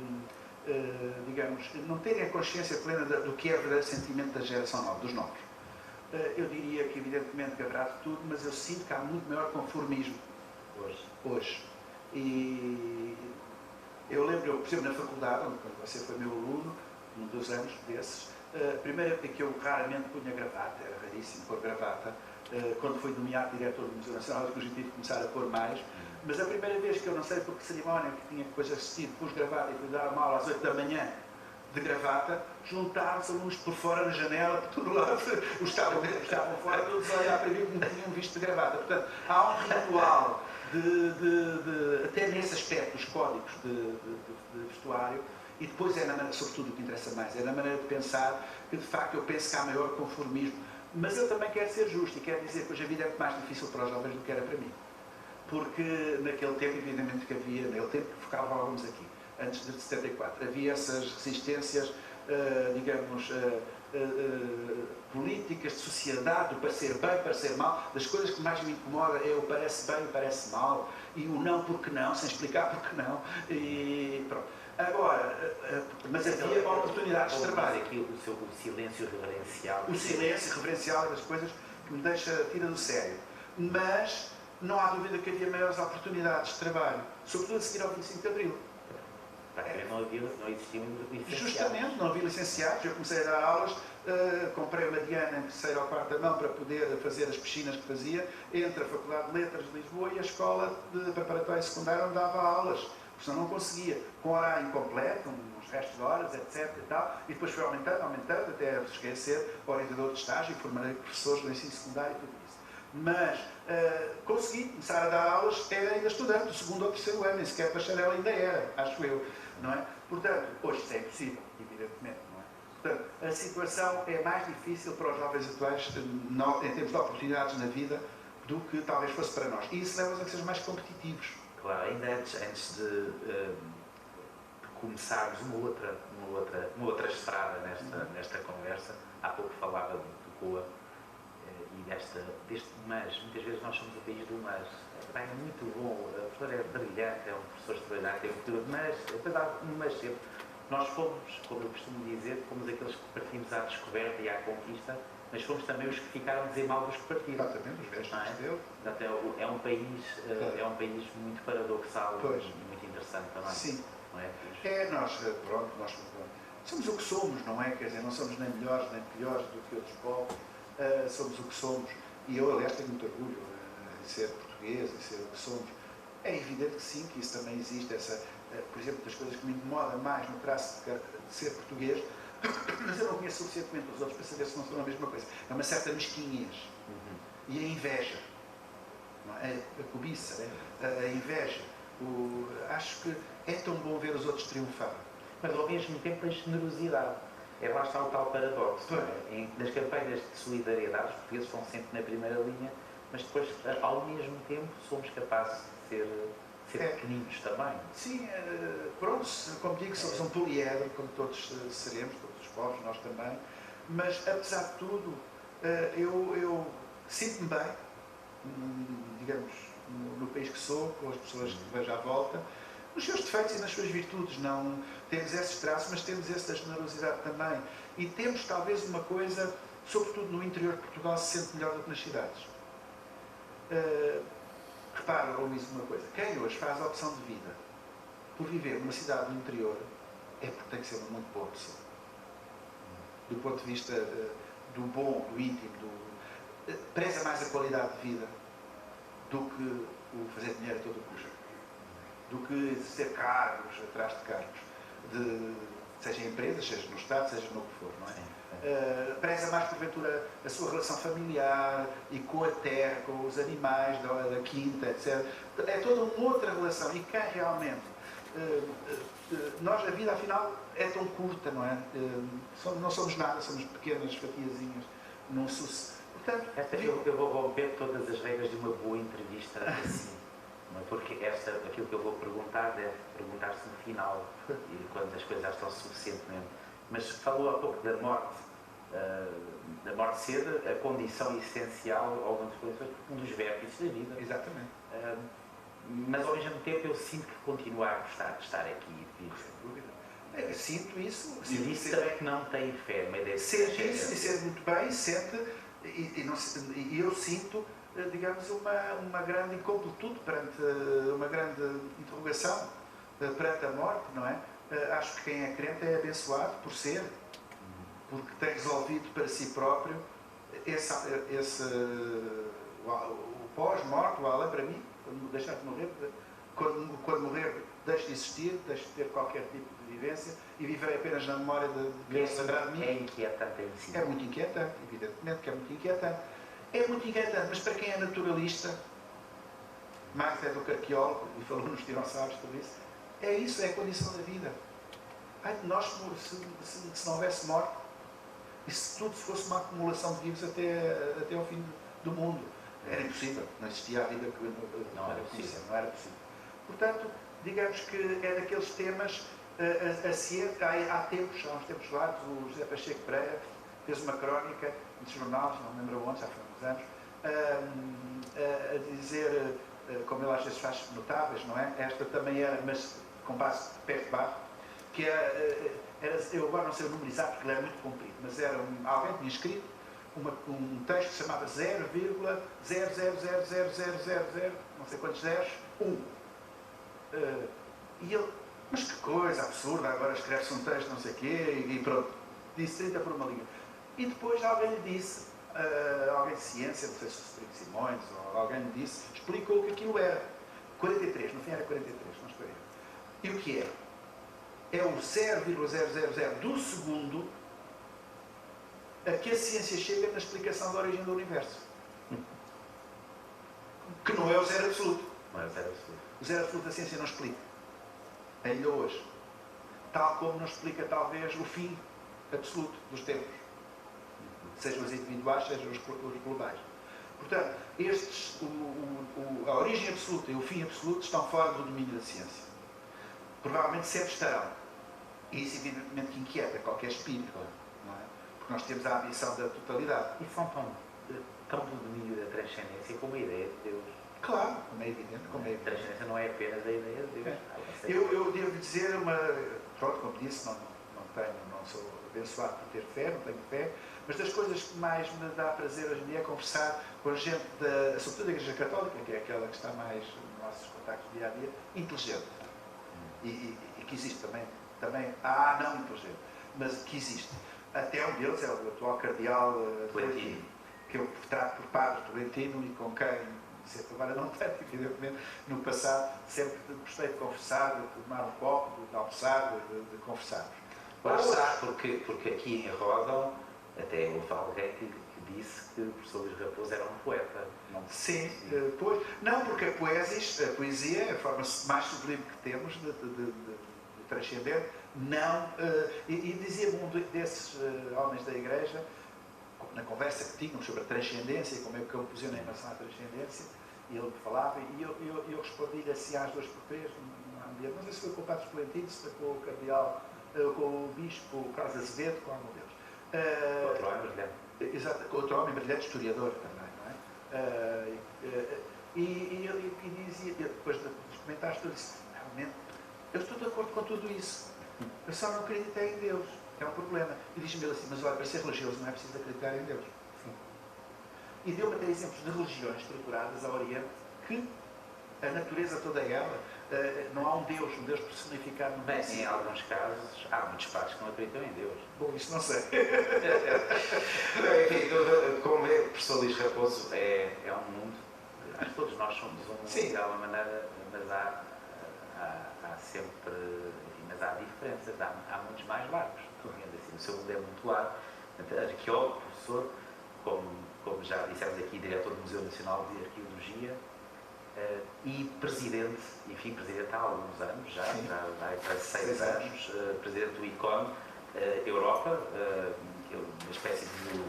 digamos, não terem a consciência plena do que é o verdadeiro sentimento da geração nova, dos novos. Eu diria que, evidentemente, que haverá de tudo, mas eu sinto que há muito maior conformismo hoje. E eu lembro, por exemplo, na faculdade, onde você foi meu aluno, um dos anos desses, a primeira vez que eu raramente punha gravata, era raríssimo pôr gravata, quando fui nomeado diretor do Museu Nacional, depois eu tive que começar a pôr mais, mas a primeira vez que eu não sei por que cerimónia que tinha depois assistido, pus gravata e fui dar uma aula às 8 da manhã de gravata, juntaram-se alunos por fora na janela, por todo lado, os que estavam fora, todos a olhar para mim como tinham visto de gravata. Portanto, há um ritual até nesse aspecto, os códigos de vestuário, e depois sobretudo o que interessa mais, é na maneira de pensar, que de facto eu penso que há maior conformismo, mas eu também quero ser justo e quero dizer que hoje a vida é muito mais difícil para os jovens do que era para mim, porque naquele tempo, evidentemente que havia, naquele tempo que focávamos aqui, antes de 74, havia essas resistências, digamos, políticas, de sociedade, do parecer bem, parecer mal. Das coisas que mais me incomoda é o parece bem e parece mal, e o não porque não, sem explicar porque não. E pronto. Agora, mas havia oportunidades de trabalho. Aqui o silêncio reverencial. O silêncio reverencial das coisas que me tira do sério. Mas não há dúvida que havia maiores oportunidades de trabalho, sobretudo a seguir ao 25 de Abril. Não existiam licenciados. Justamente, não havia licenciados. Eu comecei a dar aulas, comprei uma Diana em terceira ou quarta mão para poder fazer as piscinas que fazia, entre a Faculdade de Letras de Lisboa e a Escola de Preparatória e Secundária, onde dava aulas, porque senão não conseguia, com horário incompleto, uns restos de horas, etc. E, tal, e depois foi aumentando, até cheguei a ser orientador de estágio e formei professores do ensino secundário e tudo isso. Mas consegui começar a dar aulas, era ainda estudante, do segundo ou terceiro ano, nem sequer bacharel ainda era, acho eu. Não é? Portanto, hoje isso é impossível, evidentemente. Não é? Portanto, a situação é mais difícil para os jovens atuais, em termos de oportunidades na vida, do que talvez fosse para nós. E isso leva-nos a que sejam mais competitivos. Claro, ainda antes de começarmos uma outra estrada nesta conversa, há pouco falava do COA e deste mas. Muitas vezes nós somos o país do mas. É muito bom, o professor é brilhante, é um professor extraordinário, tem um futuro, mas depois há um mas sempre. Nós fomos, como eu costumo dizer, fomos aqueles que partimos à descoberta e à conquista, mas fomos também os que ficaram a dizer mal dos que partiram. Exatamente, os vestes dele. É um país muito paradoxal e muito interessante também. Sim. Não é? Nós somos o que somos, não é? Quer dizer, não somos nem melhores nem piores do que outros povos, somos o que somos. E eu, aliás, tenho muito orgulho em ser português, em ser o que somos. É evidente que sim, que isso também existe, por exemplo, das coisas que me incomoda mais no traço de ser português, mas eu não conheço suficientemente os outros para saber se não são a mesma coisa. É uma certa mesquinhez e a inveja, não é? A cobiça, a inveja. Acho que é tão bom ver os outros triunfar. Mas ao mesmo tempo a generosidade. Lá está o tal paradoxo. Nas campanhas de solidariedade, os portugueses estão sempre na primeira linha, mas depois, ao mesmo tempo, somos capazes de ser pequeninos também. Sim, pronto, como digo, somos um poliedro, como todos seremos, todos os povos, nós também, mas apesar de tudo, eu sinto-me bem, digamos, no país que sou, com as pessoas que vejo à volta, nos seus defeitos e nas suas virtudes. Não temos esses traços, mas temos esse da generosidade também. E temos talvez uma coisa, sobretudo no interior de Portugal, se sente melhor do que nas cidades. Repara, Luís, uma coisa. Quem hoje faz a opção de vida por viver numa cidade do interior é porque tem que ser uma muito boa pessoa. Do ponto de vista do bom, do íntimo, preza mais a qualidade de vida do que o fazer dinheiro a todo custo. Do que ser cargos, atrás de cargos, seja em empresas, seja no Estado, seja no que for, não é? Preza mais, porventura, a sua relação familiar e com a terra, com os animais da quinta, etc. É toda uma outra relação. E quem realmente... nós, a vida, afinal, é tão curta, não é? Não somos nada, somos pequenas fatiazinhas num sucesso. Portanto, eu vou romper todas as regras de uma boa entrevista assim. Porque aquilo que eu vou perguntar deve perguntar-se no final, e quando as coisas já estão suficientemente. Mas falou há pouco da morte ser a condição essencial, algumas condições, um dos vértices da vida. Exatamente. Mas ao mesmo tempo eu sinto que continuo a gostar de estar aqui. Sinto isso. E disse também que não tem fé, mas é sente isso e sente muito bem, e eu sinto, digamos, uma grande incompletude perante uma grande interrogação perante a morte, não é? Acho que quem é crente é abençoado por ser, porque tem resolvido para si próprio o pós-morte, o além para mim, quando deixar de morrer, quando morrer, deixe de existir, deixe de ter qualquer tipo de vivência e viverei apenas na memória de Deus sagrado de mim. É inquietante em si. É muito inquietante, evidentemente que é muito inquietante. É muito inquietante, mas para quem é naturalista, mais até do que arqueólogo, e falou nos dinossauros, tudo isso, é isso, é a condição da vida. Ai de nós, se não houvesse morte, e se tudo fosse uma acumulação de vivos até ao fim do mundo, era impossível, não existia a vida que não era possível. Portanto, digamos que é daqueles temas, há uns tempos largos, o José Pacheco Pereira fez uma crónica de jornais, não me lembro onde, já foi há uns anos, a dizer, como ele às vezes faz notáveis, não é? Esta também era, mas com base de pé de barro, que era, eu agora não sei o número exato, porque ele era muito comprido, mas era alguém tinha escrito um texto que se chamava 0,0000000, não sei quantos zeros, 1. E ele, mas que coisa absurda, agora escreve-se um texto, não sei o quê, e pronto, disse 30 por uma linha. E depois alguém lhe disse, alguém de ciência, não sei se o Rodrigo Simões, ou alguém lhe disse, explicou o que aquilo era. 43, no fim era 43, não estou a ver. E o que é? É o 0,000 do segundo a que a ciência chega na explicação da origem do universo. Que não é o zero absoluto. Não é o zero absoluto. O zero absoluto da ciência não explica. Ainda hoje. Tal como não explica, talvez, o fim absoluto dos tempos. Sejam os individuais, sejam os globais. Portanto, a origem absoluta e o fim absoluto estão fora do domínio da ciência. Provavelmente sempre estarão. E isso, evidentemente, que inquieta qualquer espírito. Não é? Porque nós temos a ambição da totalidade. E são tão do domínio da transcendência como a ideia de Deus. Claro, como é evidente. Como é evidente. A transcendência não é apenas a ideia de Deus. É. Eu devo dizer pronto, como disse, não sou abençoado por ter fé, não tenho fé, mas das coisas que mais me dá prazer hoje em dia é conversar com gente, sobretudo da Igreja Católica, que é aquela que está mais nos nossos contactos dia a dia, inteligente. E que existe também há não inteligente, mas que existe. Até um deles é o atual cardeal Tolentino, que eu trato por padre Tolentino e com quem, agora não tanto, evidentemente, no passado sempre gostei de conversar, de tomar um copo, de almoçar, de conversarmos. Lá está, porque aqui em Roda até houve alguém que disse que o professor Luís Raposo era um poeta. Não. Sim, pois. Não, porque a poesia é a forma mais sublime que temos de transcender. Não, e dizia-me um desses homens da Igreja, na conversa que tínhamos sobre a transcendência, como é que eu posiciona em relação à transcendência, e ele me falava, e eu respondi-lhe assim às 2 por 3, não sei se foi com o Padre Tolentino, se foi com o cardeal, com o bispo Carlos Azevedo, com algum deles. Outro homem brilhante. Exato, outro homem brilhante, historiador também, não é? E dizia, depois dos comentários, eu disse, realmente, eu estou de acordo com tudo isso, eu só não acredito em Deus, que é um problema. E diz-me ele assim, mas olha, para ser religioso não é preciso acreditar em Deus. Sim. E deu-me até exemplos de religiões estruturadas ao Oriente que a natureza toda ela, não há um Deus personificado no Bem, em alguns casos, há muitos padres que não acreditam em Deus. Bom, isso não sei. Enfim, como é, o professor Luís Raposo é um mundo, acho que todos nós somos um mundo de alguma maneira, mas há sempre, mas há diferenças, há muitos mais largos. Assim, o seu mundo é muito largo. Arqueólogo, professor, como já dissemos aqui, diretor do Museu Nacional de Arqueologia, e presidente há alguns anos, já vai para 6 anos, presidente do ICON Europa, que é uma espécie de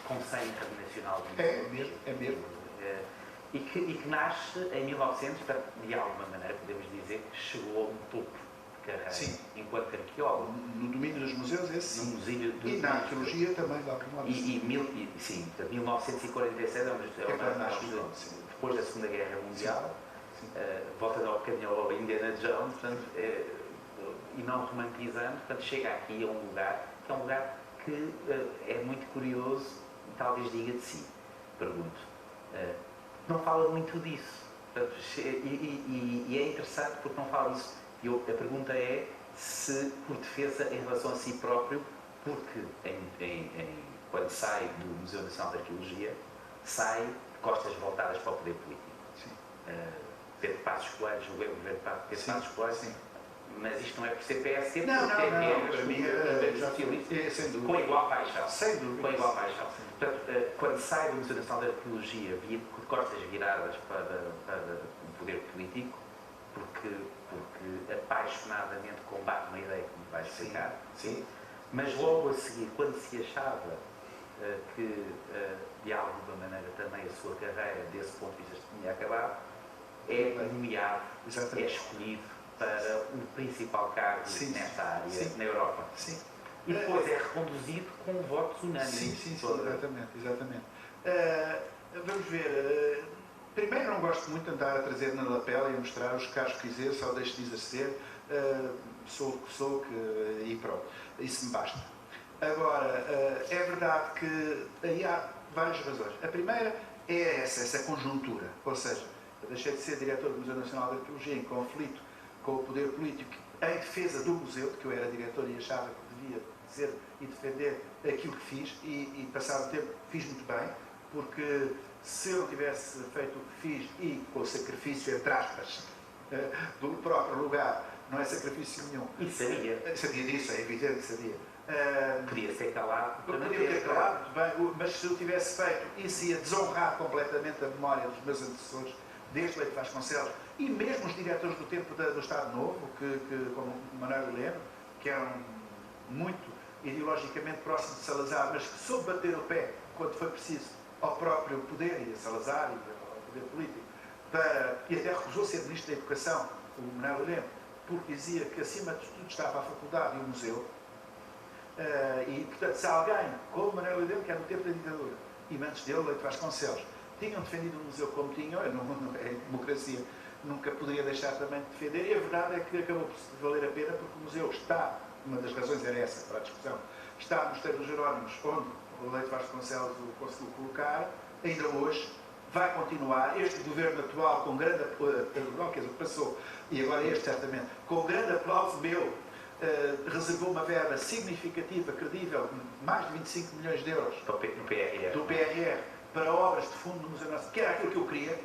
Conselho Internacional de Museus. É mesmo. E que nasce em 1900, de alguma maneira podemos dizer que chegou a um topo de carreira. Sim. Enquanto arqueólogo. No domínio dos museus, esse sim. No museu e na arqueologia também, de algum modo. Sim, 1946 é uma depois da Segunda Guerra Mundial, voltando ao bocadinho ao Indiana Jones, portanto, e não romantizando, portanto, chega aqui a um lugar que é um lugar que é muito curioso e talvez diga de si. Pergunto. Não fala muito disso. Portanto, e é interessante porque não fala disso. A pergunta é se, por defesa em relação a si próprio, porque quando sai do Museu Nacional de Arqueologia, sai de costas voltadas para o poder político. Pedro Passos Coelho, julguei o governo Pedro Passos Coelho, mas isto não é por ser PSD, não, porque para mim é com igual paixão. Sem dúvida. Com igual paixão. Portanto, quando sai do Museu Nacional de Arqueologia, de costas viradas para o poder político, porque apaixonadamente combate uma ideia que me vai explicar, mas logo a seguir, quando se achava que de alguma maneira também a sua carreira desse ponto de vista tinha acabado, é nomeado, é escolhido para o principal cargo nesta área na Europa. E depois é reconduzido com votos unânimes. Sim, exatamente. Vamos ver. Primeiro, não gosto muito de andar a trazer na lapela e mostrar os casos que quiser, só deixo de exercer, sou o que sou e pronto. Isso me basta. Agora, é verdade que aí há várias razões. A primeira é essa conjuntura, ou seja, eu deixei de ser diretor do Museu Nacional de Arqueologia em conflito com o poder político em defesa do museu, de que eu era diretor e achava que devia dizer e defender aquilo que fiz, e passado o tempo fiz muito bem, porque se eu tivesse feito o que fiz e com o sacrifício, entre aspas, do próprio lugar, não é sacrifício nenhum. E sabia. Sabia disso, é evidente que sabia. Podia ser calado. Podia ter calado, bem, mas se eu tivesse feito, isso ia desonrar completamente a memória dos meus antecessores, desde Leite Vasconcelos, e mesmo os diretores do tempo do Estado Novo, como Manuel Heleno, que eram muito ideologicamente próximos de Salazar, mas que soube bater o pé quando foi preciso ao próprio poder, e a Salazar, e ao poder político, e até recusou ser Ministro da Educação, o Manuel Heleno, porque dizia que acima de tudo estava a faculdade e o museu. E, portanto, se alguém, como Manuel Heleno, que era no tempo da ditadura, e antes dele, Leite Vasconcelos, tinham defendido o museu como tinham, é democracia, nunca poderia deixar também de defender, e a verdade é que acabou por valer a pena, porque o museu está, uma das razões era essa para a discussão, está no Mosteiro dos Jerónimos, onde o Leite Vasconcelos o conseguiu colocar, ainda hoje, vai continuar. Este governo atual, com grande aplauso, quer dizer, passou, e agora este certamente, com grande aplauso meu, reservou uma verba significativa, credível, mais de 25 milhões de euros do PRR para obras de fundo do Museu Nacional, que era aquilo que eu queria.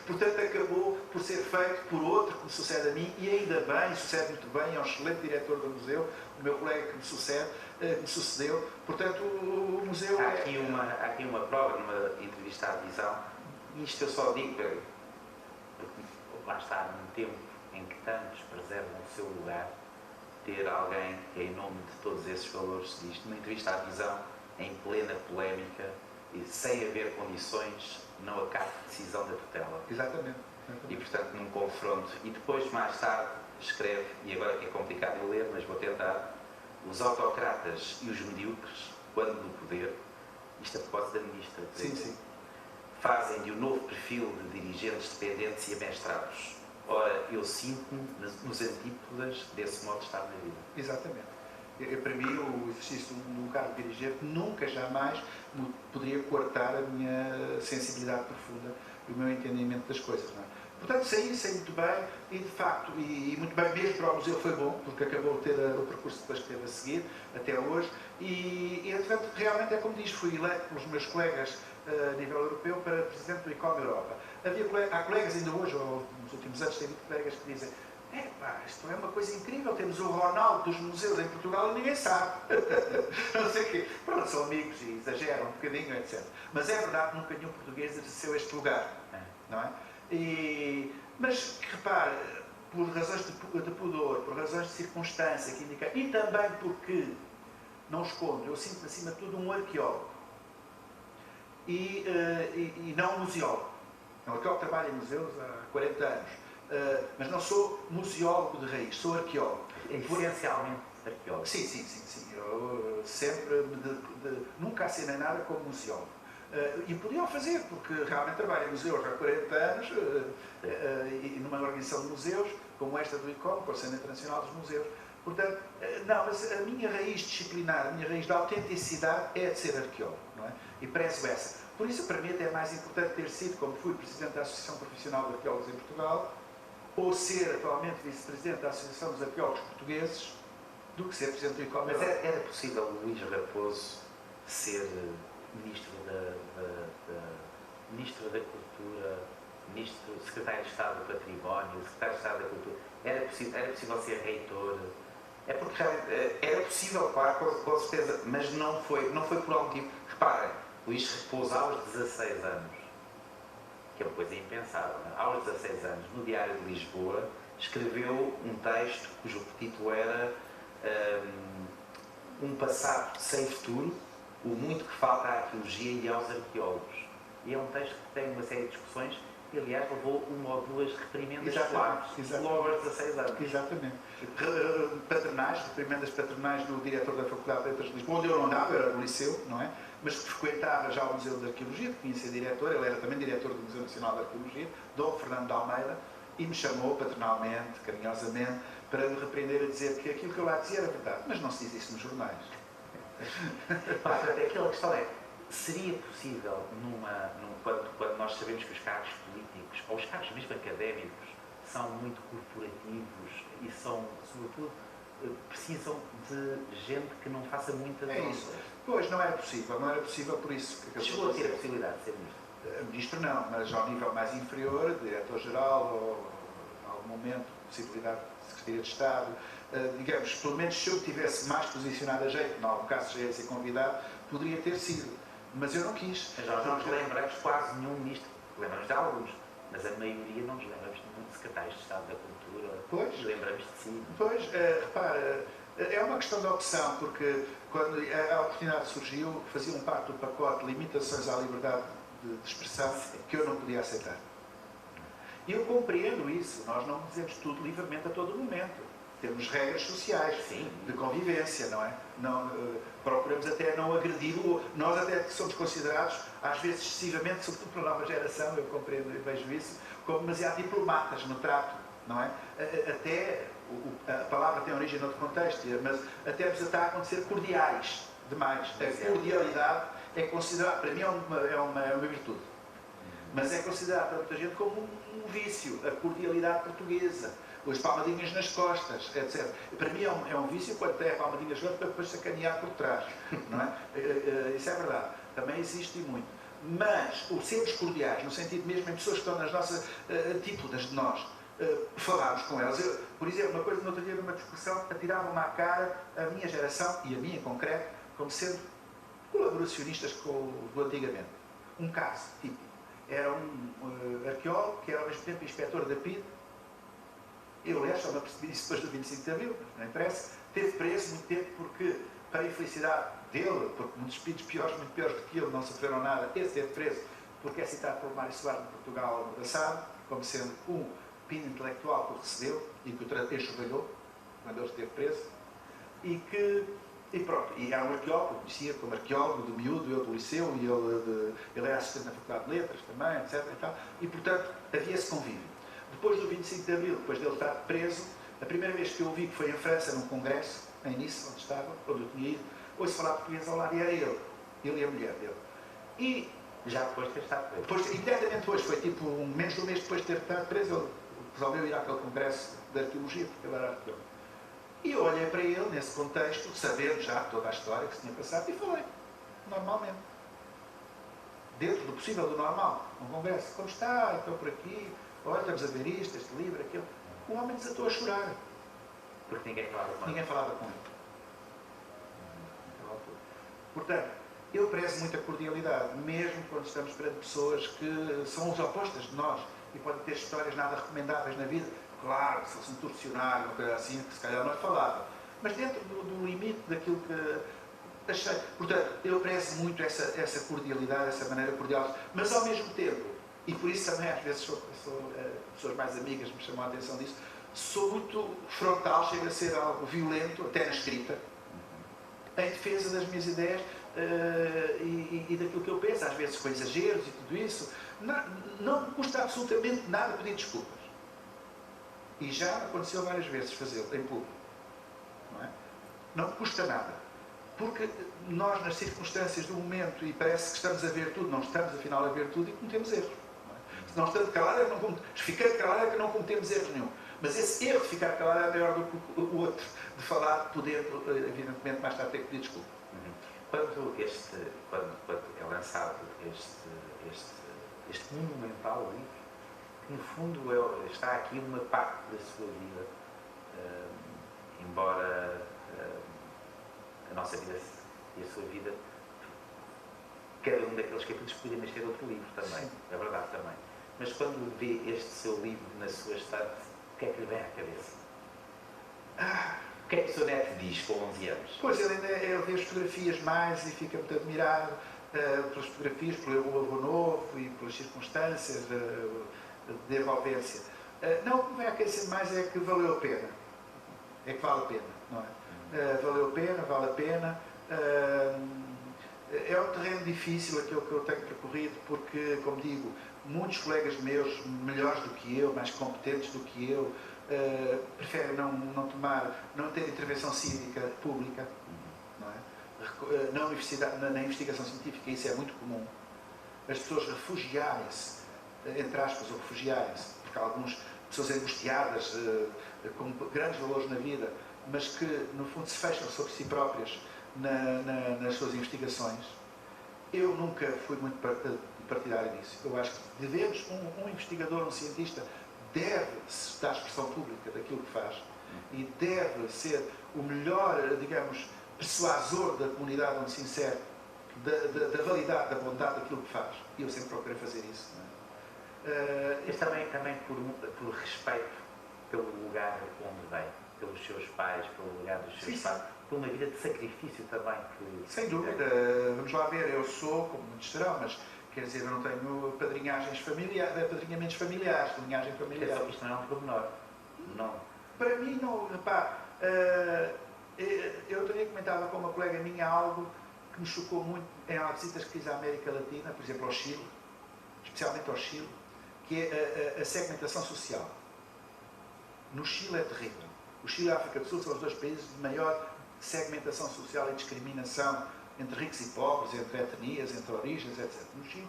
Portanto, acabou por ser feito por outro que me sucede a mim, e ainda bem, sucede muito bem, é um excelente diretor do museu, o meu colega que me sucedeu. Portanto, o museu há aqui uma prova, numa entrevista à Visão, e isto eu só digo, porque lá está, num tempo em que tantos preservam o seu lugar, ter alguém que, em nome de todos esses valores, diz, numa entrevista à Visão, em plena polémica, e sem haver condições, não acata decisão da tutela. Exatamente. E, portanto, num confronto. E depois, mais tarde, escreve, e agora que é complicado de ler, mas vou tentar, os autocratas e os medíocres, quando no poder, isto a propósito da ministra, Sim. fazem de um novo perfil de dirigentes dependentes e amestrados. Ora, eu sinto-me nos antípodas desse modo de estar na vida. Exatamente. Para mim, o exercício de um cargo de dirigente nunca, jamais poderia coartar a minha sensibilidade profunda e o meu entendimento das coisas. Não é? Portanto, saí muito bem e, de facto, e muito bem mesmo para o museu foi bom, porque acabou de ter o percurso depois que teve a seguir, até hoje, e portanto, realmente é como diz, fui eleito pelos meus colegas a nível europeu para Presidente do ICOM Europa. Há colegas ainda hoje, ou nos últimos anos, tenho colegas que dizem: isto é uma coisa incrível, temos o Ronaldo dos museus em Portugal e ninguém sabe. Não sei o quê. Pronto, são amigos e exageram um bocadinho, etc. Mas é verdade que nunca nenhum português exerceu este lugar. Não é? Mas, repare, por razões de pudor, por razões de circunstância que indicam, e também porque, não escondo, eu sinto-me acima de tudo um arqueólogo e não um museólogo. Um arqueólogo trabalha em museus há 40 anos. Mas não sou museólogo de raiz, sou arqueólogo. Essencialmente arqueólogo. Sim. Eu sempre nunca assinei nada como museólogo. E podiam fazer, porque realmente trabalho em museus há 40 anos e numa organização de museus, como esta do ICOM, Conselho Internacional dos Museus. Portanto, não, mas a minha raiz disciplinar, a minha raiz da autenticidade é de ser arqueólogo, não é? E prezo essa. Por isso, para mim, até é mais importante ter sido, como fui Presidente da Associação Profissional de Arqueólogos em Portugal, ou ser atualmente Vice-Presidente da Associação dos Arqueólogos Portugueses, do que ser Presidente do ICOM. Mas era possível Luís Raposo ser Ministro Ministro da Cultura, Secretário de Estado do Património, Secretário de Estado da Cultura? Era possível ser reitor? É porque era possível, claro, com certeza, mas não foi por algum motivo. Reparem, Luís Raposo, aos 16 anos, que é uma coisa impensável, não é? Aos 16 anos, no Diário de Lisboa, escreveu um texto cujo título era Um Passado Sem Futuro, o muito que falta à arqueologia e aos arqueólogos. E é um texto que tem uma série de discussões e aliás levou uma ou duas reprimendas Exatamente. logo aos 16 anos. Exatamente. Reprimendas patronais do diretor da Faculdade de Letras de Lisboa, onde eu não andava, era no liceu, não é? Mas que frequentava já o Museu de Arqueologia, que tinha sido diretor, ele era também diretor do Museu Nacional de Arqueologia, Dom Fernando de Almeida, e me chamou patronalmente, carinhosamente, para me repreender a dizer que aquilo que eu lá dizia era verdade, mas não se diz isso nos jornais. Aquela questão é, seria possível, quando nós sabemos que os cargos políticos, ou os cargos mesmo académicos, são muito corporativos e são, sobretudo, precisam de gente que não faça muitas isso. Pois, não era possível por isso. Chegou a ter a possibilidade de ser ministro? Ministro não, mas ao nível mais inferior, diretor-geral, ou em algum momento, possibilidade de Secretaria de Estado, digamos, pelo menos se eu tivesse mais posicionado a jeito, em algum caso cheguei a ser convidado, poderia ter sido, mas eu não quis. Mas nós não nos lembramos quase nenhum ministro, lembramos de alguns, mas a maioria não nos lembramos de nenhum secretário de Estado da Cultura, pois, lembramos de si. Pois, repara, é uma questão de opção, porque quando a oportunidade surgiu, faziam parte do pacote de limitações à liberdade de expressão que eu não podia aceitar. E eu compreendo isso, nós não dizemos tudo livremente a todo momento. Temos regras sociais, sim, de convivência, não é? Não, procuramos até não agredir o outro. Nós até somos considerados, às vezes excessivamente, sobretudo pela nova geração, eu compreendo e vejo isso, como demasiado diplomatas no trato, não é? Até, a palavra tem origem noutro contexto, mas até nos está a acontecer cordiais demais. A cordialidade é considerada, para mim é uma virtude, mas é considerada para muita gente como um vício, a cordialidade portuguesa. As palmadinhas nas costas, etc. Para mim é um vício quando tem palmadinhas nas costas para depois sacanear por trás. Não é? Isso é verdade. Também existe e muito. Mas o sermos cordiais, no sentido mesmo em pessoas que estão nas nossas antípodas de nós, falarmos com elas. Por exemplo, uma coisa, no outro dia, numa discussão, atiravam-me à cara a minha geração, e a minha em concreto, como sendo colaboracionistas com o do antigamente. Um caso típico. Era um arqueólogo que era ao mesmo tempo inspetor da PIDE. Eu, aliás, só me apercebi isso depois do 25 de Abril, não interessa. Teve preso muito tempo porque, para a infelicidade dele, porque muitos espíritos piores, muito piores do que ele, não sofreram nada, esse teve preso porque é citado por Mário Soares de Portugal no passado, como sendo um pino intelectual que o recebeu e que o enxovalhou, quando ele esteve preso, e pronto, e era um arqueólogo, conhecia como arqueólogo do miúdo, eu do liceu, e ele era assistente na Faculdade de Letras também, etc. E, portanto, havia esse convívio. Depois do 25 de Abril, depois dele estar preso, a primeira vez que eu o vi, que foi em França, num congresso, em Nice, onde estava, onde eu tinha ido, ouço falar português ao lado, e era ele e a mulher dele. E já depois de ter estado preso? Imediatamente depois, foi tipo menos de um mês depois de ter estado preso, ele resolveu ir àquele congresso de arqueologia, porque ele era arqueólogo. E eu olhei para ele, nesse contexto, sabendo já toda a história que se tinha passado, e falei, normalmente. Dentro do possível, do normal, num congresso. Como está? Estou por aqui. Olha, estamos a ver isto, este livro, aquilo. O homem desatou a chorar. Porque ninguém falava com ele. Ninguém falava com ele. Portanto, eu prezo muito a cordialidade, mesmo quando estamos perante pessoas que são os opostos de nós e podem ter histórias nada recomendáveis na vida. Claro, se fosse um torcionário, uma coisa assim, que se calhar não é falava. Mas dentro do limite daquilo que achei. Portanto, eu prezo muito essa cordialidade, essa maneira cordial, mas ao mesmo tempo, e por isso também às vezes pessoas mais amigas me chamam a atenção disso, sou muito frontal, chega a ser algo violento, até na escrita, em defesa das minhas ideias e daquilo que eu penso, às vezes com exageros e tudo isso. Não me custa absolutamente nada pedir desculpas. E já aconteceu várias vezes fazê-lo em público. Não é? Não me custa nada. Porque nós, nas circunstâncias do momento, e parece que estamos a ver tudo, não estamos afinal a ver tudo e cometemos erros. Se não estando calado, ficando calado é que não cometemos erro nenhum. Mas esse erro de ficar calado é maior do que o outro, de falar, poder, evidentemente, mais tarde ter que pedir desculpa. Quando é lançado este monumental livro, que no fundo está aqui uma parte da sua vida, embora a nossa vida e a sua vida, cada um daqueles capítulos podia nascer outro livro também, sim, é verdade também. Mas quando vê este seu livro na sua estante, o que é que lhe vem à cabeça? O que é que o seu neto diz com 11 anos? Pois, ele vê as fotografias mais e fica muito admirado. pelas fotografias, pelo avô novo e pelas circunstâncias de envolvência. Não, o que me vai aquecer mais é que valeu a pena. É que vale a pena, não é? Valeu a pena, vale a pena. É um terreno difícil aquilo que eu tenho percorrido, porque, como digo, muitos colegas meus, melhores do que eu, mais competentes do que eu, preferem não ter intervenção cívica pública, não é? Na investigação científica isso é muito comum. As pessoas refugiarem-se, entre aspas, ou refugiarem-se, porque há algumas pessoas angustiadas, com grandes valores na vida, mas que, no fundo, se fecham sobre si próprias nas suas investigações. Eu nunca fui muito partidário disso. Eu acho que devemos, um investigador, um cientista, deve dar expressão pública daquilo que faz e deve ser o melhor, digamos, persuasor da comunidade onde se insere, da validade, da bondade daquilo que faz. E eu sempre procurei fazer isso. Não é? Mas também por respeito pelo lugar onde vem, pelos seus pais, pelo lugar dos seus pais, por uma vida de sacrifício também. Sem dúvida. Vamos lá ver, eu sou, como muitos serão, mas quer dizer, eu não tenho padrinhamentos familiares, linhagem familiar. Isto não é um pormenor. Não. Para mim, não, repá, eu também comentava com uma colega minha algo que me chocou muito em visitas que fiz à América Latina, por exemplo ao Chile, especialmente ao Chile, que é a segmentação social. No Chile é terrível. O Chile e a África do Sul são os dois países de maior segmentação social e discriminação entre ricos e pobres, entre etnias, entre origens, etc. No Chile,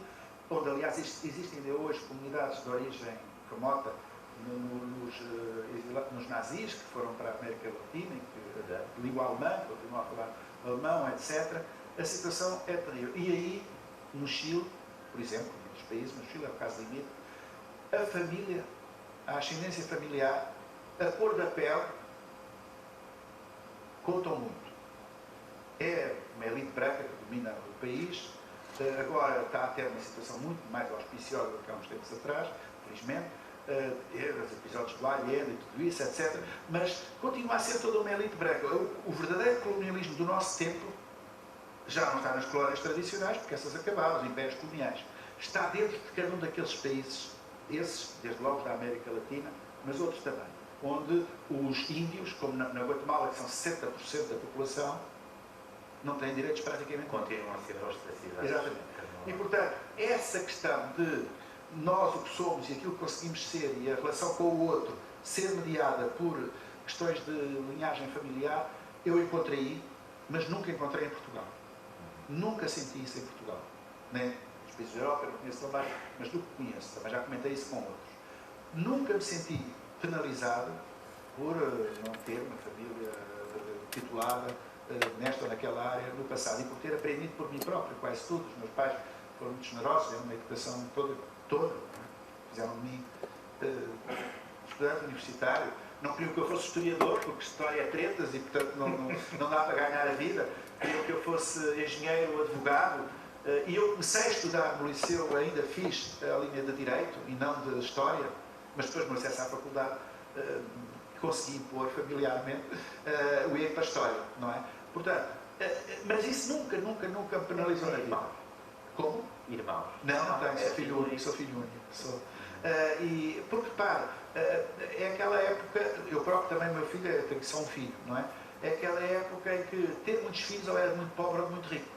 onde aliás existem ainda hoje comunidades de origem remota, nos nazis que foram para a América Latina, que língua alemã, continuam a falar alemão, etc. A situação é terrível. E aí, no Chile, por exemplo, nos países, no Chile é o caso limite, a família, a ascendência familiar, a cor da pele, contam muito. É uma elite branca que domina o país, agora está a ter uma situação muito mais auspiciosa do que há uns tempos atrás, felizmente, os episódios do Allende e tudo isso, etc. Mas continua a ser toda uma elite branca. O verdadeiro colonialismo do nosso tempo já não está nas colónias tradicionais, porque essas acabaram, os impérios coloniais. Está dentro de cada um daqueles países, esses, desde logo da América Latina, mas outros também, onde os índios, como na Guatemala, que são 60% da população, não têm direitos praticamente. Continuam a ser ostracizados. Exatamente. E, portanto, essa questão de nós o que somos e aquilo que conseguimos ser e a relação com o outro ser mediada por questões de linhagem familiar, eu encontrei aí, mas nunca encontrei em Portugal. Nunca senti isso em Portugal. Nem nos países da Europa, eu não conheço também, mas do que conheço, também já comentei isso com outros. Nunca me senti penalizado por não ter uma família titulada nesta ou naquela área no passado e por ter aprendido por mim próprio quase tudo. Os meus pais foram muito generosos, deram uma educação toda, fizeram de mim estudante universitário. Não queriam que eu fosse historiador, porque história é tretas e, portanto, não dá para ganhar a vida. Queriam que eu fosse engenheiro ou advogado. E eu comecei a estudar no liceu, ainda fiz a linha de Direito e não de História, mas depois no acesso à faculdade consegui impor familiarmente o ir para a História, não é? Portanto, mas isso nunca me penalizou na vida. Como? Irmãos? Não tenho, sou filho único. E, porque, repare, é aquela época, eu próprio também, meu filho, eu tenho só um filho, não é? É aquela época em que ter muitos filhos ou era muito pobre ou muito rico.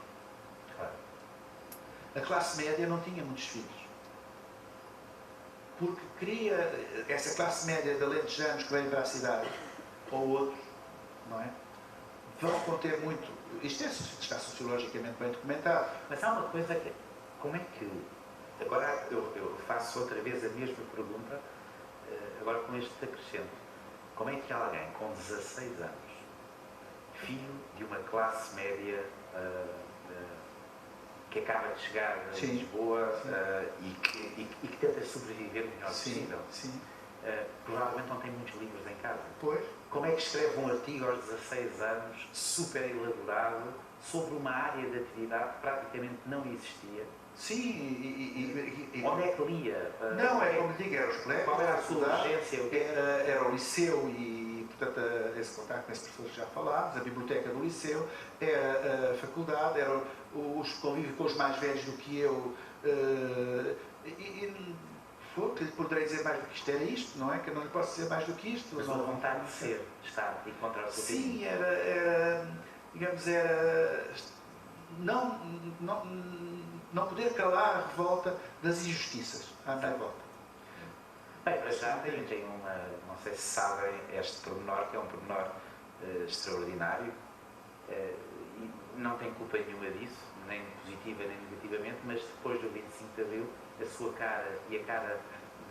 A classe média não tinha muitos filhos. Porque queria, essa classe média de alentejanos que vêm para a cidade, ou outros, não é? Vão conter muito. Isto está sociologicamente bem documentado. Mas há uma coisa que, como é que, agora eu faço outra vez a mesma pergunta, agora com este acrescento. Como é que alguém com 16 anos, filho de uma classe média que acaba de chegar a Lisboa e que tenta sobreviver o melhor possível, provavelmente não tem muitos livros em casa. Pois. Como é que escreve um artigo aos 16 anos, super elaborado, sobre uma área de atividade que praticamente não existia? Sim, onde é que lia? Não, é como digo, era os colegas. Qual era a sua urgência? Era o liceu e portanto, esse contacto com esse professor que já falámos, a biblioteca do liceu, era a faculdade, era os convívio com os mais velhos do que eu, que lhe poderei dizer mais do que isto era isto, não é? Que eu não lhe posso dizer mais do que isto. Mas a vontade de ser, de estar, de encontrar o seu Sim, caminho. digamos, não poder calar a revolta das injustiças à minha volta. Bem, para já tem uma, não sei se sabem, este pormenor, que é um pormenor extraordinário, e não tem culpa nenhuma disso, nem positiva nem negativamente, mas depois do 25 de Abril, a sua cara e a cara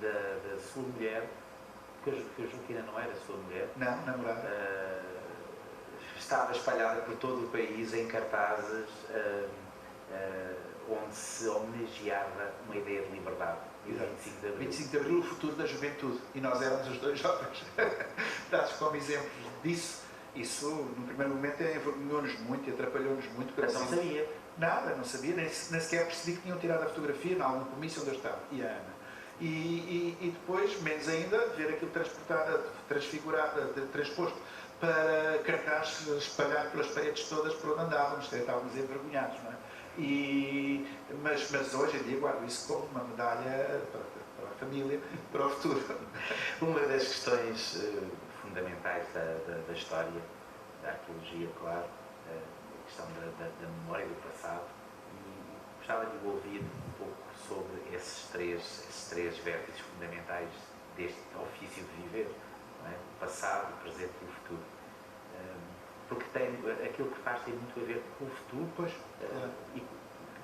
da sua mulher, que eu julgo que ainda não era sua mulher, Não, namorada. Estava espalhada por todo o país em cartazes onde se homenageava uma ideia de liberdade. E o 25 de Abril. 25 de Abril, o futuro da juventude. E nós éramos os dois jovens dados como exemplos disso. Isso, no primeiro momento, envergonhou-nos muito e atrapalhou-nos muito. Mas não sabia. Nada, não sabia, nem sequer percebi que tinham tirado a fotografia em algum comício onde eu estava. E a Ana. E depois, menos ainda, ver aquilo transposto para cartaz espalhado pelas paredes todas por onde andávamos, estávamos envergonhados, não é? Mas hoje em dia guardo isso como uma medalha para a família, para o futuro. Uma das questões fundamentais da história, da arqueologia, claro, a questão da memória do passado, e gostava de ouvir um pouco sobre esses três vértices fundamentais deste ofício de viver, não é? O passado, o presente e o futuro. Porque aquilo que faz tem muito a ver com o futuro, Pois, e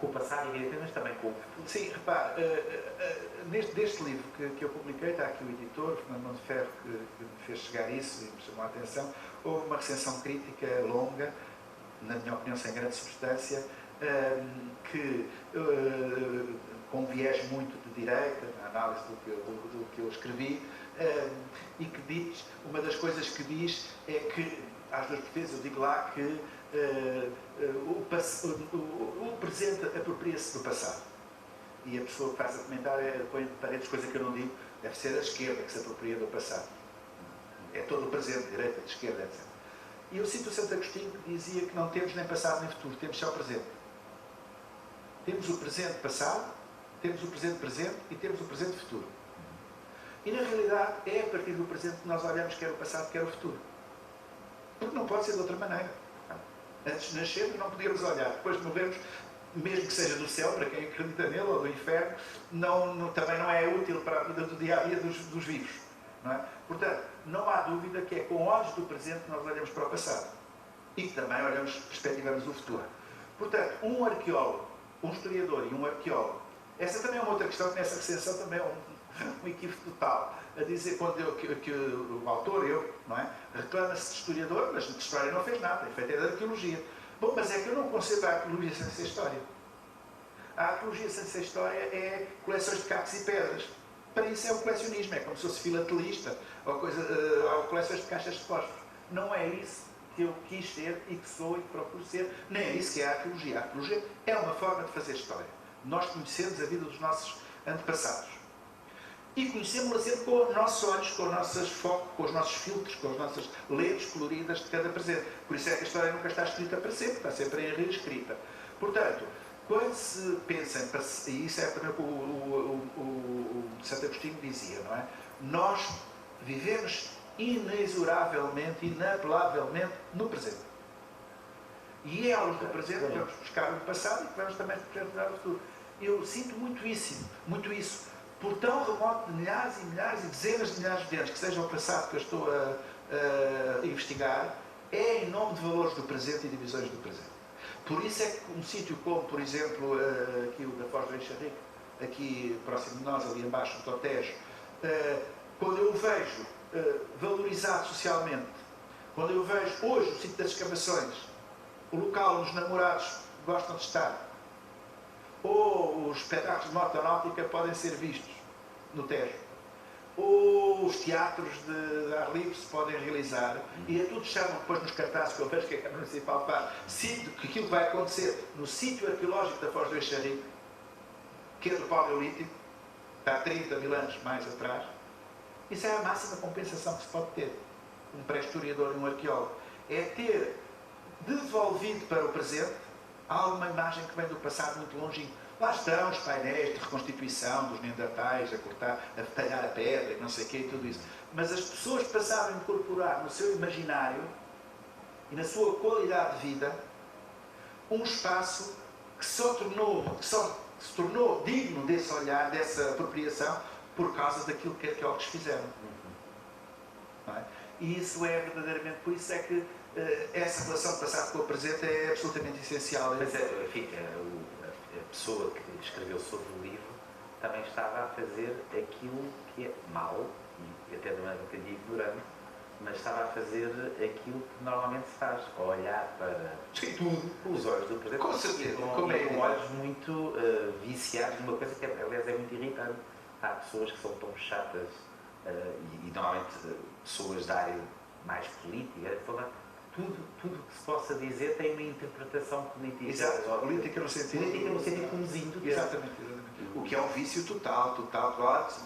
com o passado, evidentemente, mas também com o futuro. Sim, repare, deste livro que eu publiquei, está aqui o editor, Fernando Monteferro, que me fez chegar isso e me chamou a atenção. Houve uma recensão crítica longa, na minha opinião sem grande substância, com um viés muito de direita, na análise do que eu escrevi, e que diz, uma das coisas que diz é que, às duas vezes, eu digo lá que o presente apropria-se do passado. E a pessoa que faz a comentário põe de paredes, coisa que eu não digo, deve ser a esquerda que se apropria do passado. É todo o presente, direita, de esquerda, etc. E eu cito o Santo Agostinho, que dizia que não temos nem passado nem futuro, temos só o presente. Temos o presente passado, temos o presente e temos o presente futuro. E na realidade é a partir do presente que nós olhamos quer o passado, quer o futuro. Porque não pode ser de outra maneira. Antes de nascermos não podíamos olhar, depois de morrermos, mesmo que seja do céu, para quem acredita nele, ou do inferno, também não é útil para a vida do dia-a-dia dos vivos. Não é? Portanto, não há dúvida que é com olhos do presente que nós olhamos para o passado. E que também perspectivamos o futuro. Portanto, um arqueólogo, um historiador e um arqueólogo, essa também é uma outra questão, que nessa recensão também é um equívoco total. A dizer, que o autor, não é? Reclama-se de historiador, mas de história não fez nada, é feito de arqueologia. Bom, mas é que eu não concebo a arqueologia sem ser história. A arqueologia sem ser história é coleções de cacos e pedras. Para isso é o colecionismo, é como se fosse filatelista, ou coleções de caixas de fósforos. Não é isso que eu quis ser e que sou e que procuro ser, nem é isso que é a arqueologia. A arqueologia é uma forma de fazer história. Nós conhecemos a vida dos nossos antepassados. E conhecemos-la sempre com os nossos olhos, com os nossos focos, com os nossos filtros, com as nossas lentes coloridas de cada presente. Por isso é que a história nunca está escrita para sempre, está sempre em reescrita. Portanto, quando se pensa em... E isso é também o que o Santo Agostinho dizia, não é? Nós vivemos inexoravelmente, inapelavelmente no presente. E é à luz do presente que vamos buscar o passado e que vamos também representar o futuro. Eu sinto muito isso. Por tão remoto de milhares e milhares e dezenas de milhares de anos que seja o passado que eu estou a investigar, é em nome de valores do presente e de visões do presente. Por isso é que um sítio como, por exemplo, aqui o da Foz do Enxerrique, aqui próximo de nós, ali embaixo do Totejo, quando eu o vejo valorizado socialmente, quando eu vejo hoje o sítio das escavações, o local onde os namorados gostam de estar, ou os espetáculos de motonáutica podem ser vistos no Tejo, ou os teatros de ar livre se podem realizar, e a tudo chamam depois nos cartazes que eu vejo que a Câmara Municipal faz, que aquilo vai acontecer no sítio arqueológico da Foz do Enxerrique, que é do Paleolítico, está há 30 mil anos mais atrás. Isso é a máxima compensação que se pode ter. um pré-historiador e um arqueólogo, é ter devolvido para o presente alguma imagem que vem do passado muito longínquo. Lá estão os painéis de reconstituição dos neandertais, a cortar, a talhar a pedra, não sei o quê, e tudo isso. Mas as pessoas passaram a incorporar no seu imaginário e na sua qualidade de vida um espaço que só se tornou digno desse olhar, dessa apropriação, por causa daquilo que arqueólogos fizeram. Não é? E isso é verdadeiramente, por isso é que essa relação de passado com o presente é absolutamente essencial. Mas, enfim, a pessoa que escreveu sobre o livro também estava a fazer aquilo que é mau, e até de maneira um bocadinho ignorante, mas estava a fazer aquilo que normalmente se faz, a olhar para os olhos do presente, Com certeza, com olhos muito viciados numa coisa que, aliás, é muito irritante. Há pessoas que são tão chatas, e normalmente pessoas da área mais política, tudo que se possa dizer tem uma interpretação cognitiva. Exato, política no sentido comezinho. Exatamente. O que é um vício total,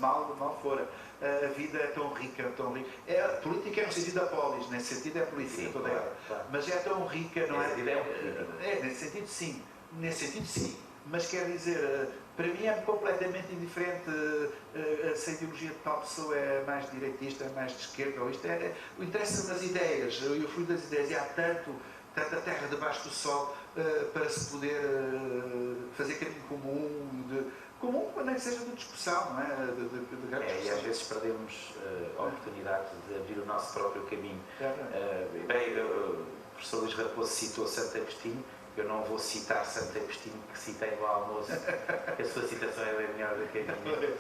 mal fora. A vida é tão rica, tão rica. A política é no sentido da polis, nesse sentido é política. Sim, toda claro. Mas é tão rica, não é? Nesse sentido Nesse sentido sim. Mas quer dizer, para mim é completamente indiferente se a ideologia de tal pessoa é mais direitista, mais de esquerda, ou isto o interesse nas ideias, e o fruto das ideias, e há tanta terra debaixo do sol para se poder fazer caminho comum, nem que seja de discussão, não é? E às vezes perdemos oportunidades de abrir o nosso próprio caminho. O professor Luís Raposo citou Santo Agostinho. Eu não vou citar Santo Agostinho, que citei no almoço, a sua citação é bem melhor do que a minha.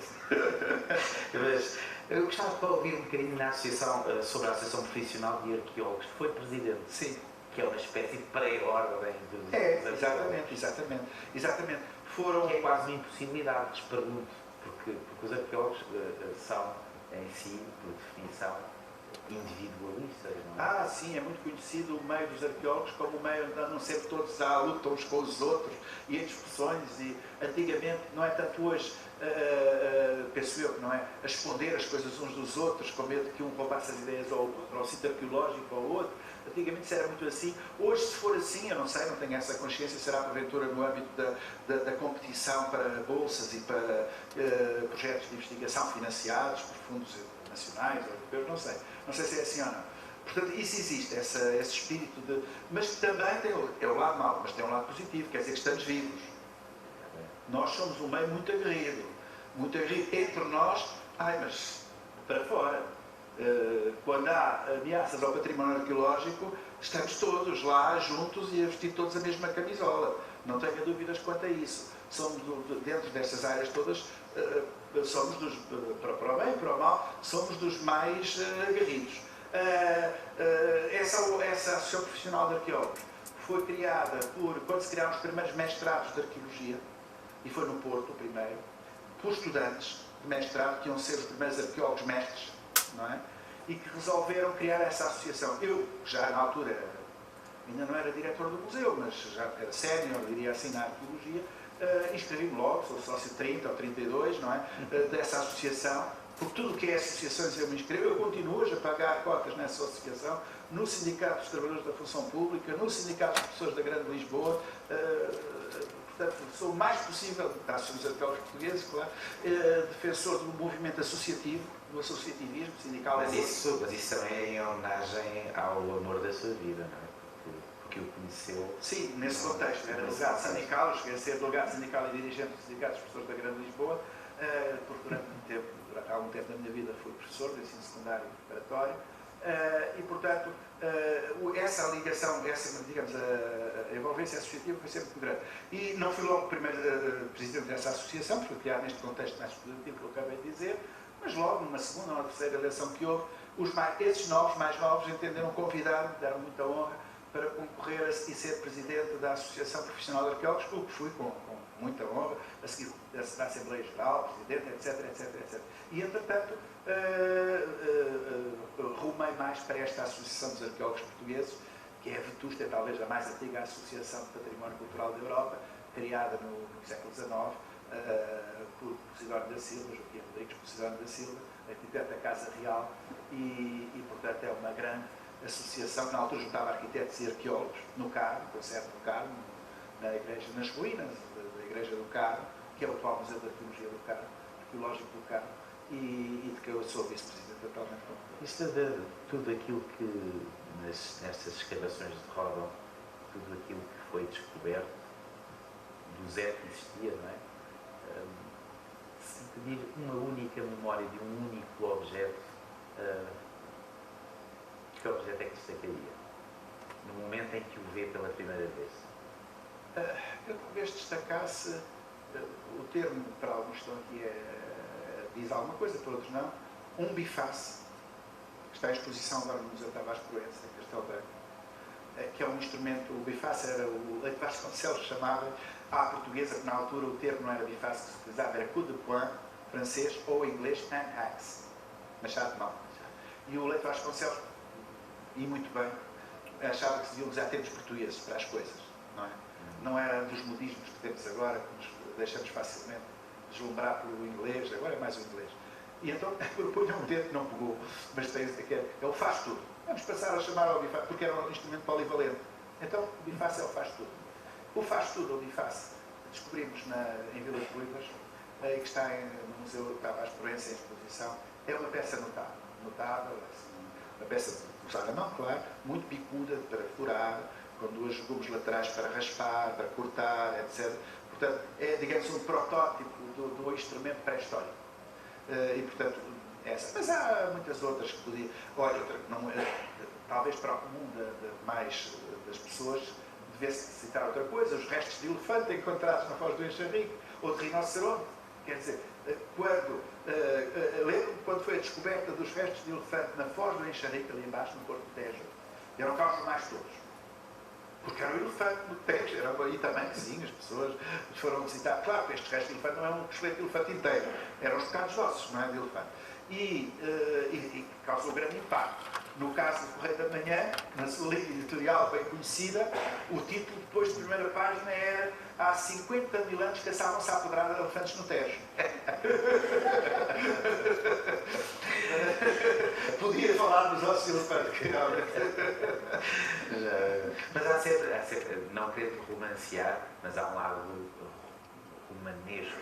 Mas eu gostava de ouvir um bocadinho na associação, sobre a Associação Profissional de Arqueólogos, que foi presidente. Sim. Que é uma espécie de pré-ordem dos exatamente. Foram... Que é quase uma impossibilidade, lhes pergunto, porque os arqueólogos são, em si, por definição, individualistas, não é? Sim, é muito conhecido o meio dos arqueólogos como o meio de não ser todos à luta uns com os outros e em discussões, e antigamente, não é tanto hoje, penso eu, não é? A esconder as coisas uns dos outros, com medo que um roubasse as ideias ao sítio arqueológico ou ao outro. Antigamente isso era muito assim. Hoje, se for assim, eu não sei, não tenho essa consciência, será porventura no âmbito da competição para bolsas e para projetos de investigação financiados por fundos nacionais ou europeus, não sei. Não sei se é assim ou não. Portanto, isso existe, esse espírito de... Mas também tem o lado mau, mas tem um lado positivo, quer dizer que estamos vivos. Nós somos um meio muito aguerrido. Muito aguerrido entre nós, mas para fora. Quando há ameaças ao património arqueológico, estamos todos lá juntos e a vestir todos a mesma camisola. Não tenha dúvidas quanto a isso. Somos, dentro destas áreas todas, somos para o bem e para o mal, somos dos mais aguerridos. Essa Associação Profissional de Arqueólogos foi criada quando se criaram os primeiros mestrados de arqueologia, e foi no Porto o primeiro, por estudantes de mestrado, que iam ser os primeiros arqueólogos mestres, não é? E que resolveram criar essa associação. Eu, já na altura, ainda não era diretor do museu, mas já era sénior, diria assim, na arqueologia, inscrevi-me logo, sou sócio 30 ou 32, não é? Dessa associação. Por tudo o que é associações eu me inscrevo, eu continuo hoje a pagar cotas nessa associação, no Sindicato dos Trabalhadores da Função Pública, no Sindicato dos Professores da Grande Lisboa, portanto, sou o mais possível, da Associação dos Arqueólogos Portugueses, claro, defensor do movimento associativo, do associativismo sindical. Mas isso também é em homenagem ao amor da sua vida, não é? Porque o conheceu... Sim, nesse contexto, era delegado sindical, cheguei a ser delegado sindical e dirigente do Sindicato dos Professores da Grande Lisboa, porque durante algum tempo da minha vida fui professor de ensino secundário e preparatório, e portanto essa ligação, digamos, a envolvência associativa foi sempre muito grande. E não fui logo o primeiro presidente dessa associação, porque foi criado neste contexto mais estudativo que eu acabei de dizer, mas logo numa segunda ou terceira eleição que houve, esses mais novos, entenderam convidar-me, deram muita honra para concorrer e ser presidente da Associação Profissional de Arqueólogos, o que fui com muita honra, a seguir da Assembleia Geral, presidente, etc. E, entretanto, rumei mais para esta Associação dos Arqueólogos Portugueses, que é a vetusta, é talvez a mais antiga Associação de Património Cultural da Europa, criada no século XIX, por Sidónio da Silva, Joaquim Rodrigues por Sidónio da Silva, arquiteto da Casa Real, e portanto é uma grande associação que na altura juntava arquitetos e arqueólogos no Carmo, concerto do Carmo, na igreja, nas ruínas da Igreja do Carmo, que é o atual Museu de Arqueologia do Carmo, Arqueológico do Carmo, e de que eu sou vice-presidente atualmente. Isto de tudo aquilo que, nestas escavações de Ródão, tudo aquilo que foi descoberto, do zero que existia, não é? Se pedir uma única memória de um único objeto, que objeto é que destacaria? No momento em que o vê pela primeira vez? Eu talvez destacasse o termo, para alguns estão aqui, diz alguma coisa, para outros não, um biface, que está em exposição agora no Museu Tavares Proença, em Castelo Branco, que é um instrumento, o biface era o Leite Vasconcelos chamava, à portuguesa, que na altura o termo não era biface que se utilizava, era coup de poing, francês, ou em inglês, hand axe, machado de mão. E o Leite Vasconcelos, e muito bem, achava que se deviam usar termos portugueses para as coisas, não é? Não era dos modismos que temos agora, que nos deixamos facilmente deslumbrar pelo inglês, agora é mais o inglês. E então propunha um termo que não pegou, mas tem que é o faz tudo. Vamos passar a chamar ao biface, porque era um instrumento polivalente. Então o biface é o faz tudo. O faz tudo, o biface, descobrimos em Vila de Ruivas, que está no Museu Tavares Proença em exposição, é uma peça notável, assim, uma peça usada à mão, claro, muito bicuda para furar, com duas gumes laterais para raspar, para cortar, etc. Portanto, é, digamos, um protótipo do instrumento pré-histórico. E, portanto, essa. Mas há muitas outras que podia. Olha, talvez para o comum mais das pessoas, devesse citar outra coisa, os restos de elefante encontrados na Foz do Enxarrique, ou de rinoceronte. Quer dizer, lembro-me quando foi a descoberta dos restos de elefante na Foz do Enxarrique, ali embaixo, no Porto do Tejo, eram cá os jornais todos. Porque era o elefante no Tejo, era aí também que sim, as pessoas foram visitar. Claro que este resto de elefante não é um esqueleto de elefante inteiro, eram os bocados de ossos, não é de elefante. E causou grande impacto. No caso do Correio da Manhã, na sua linha editorial bem conhecida, o título depois de primeira página era há 50 mil anos caçavam-se à pedrada de elefantes no Tejo. Podia falar dos ossos de elefante, realmente. Mas há sempre, não querendo romancear, mas há um lado romanesco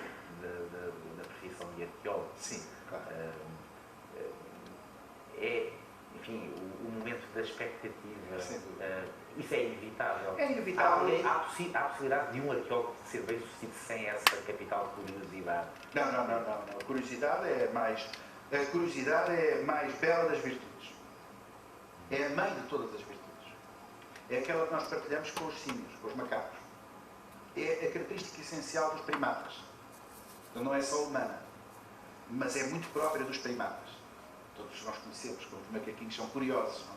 da profissão de arqueólogo. Sim, claro. Enfim, o momento da expectativa, isso é inevitável. É inevitável. Há possibilidade de um arqueólogo ser bem sucedido sem essa capital curiosidade? Não. A curiosidade é mais bela das virtudes. É a mãe de todas as virtudes. É aquela que nós partilhamos com os símios, com os macacos. É a característica essencial dos primatas. Então não é só humana, mas é muito própria dos primatas. Todos nós conhecemos, como os macaquinhos são curiosos, não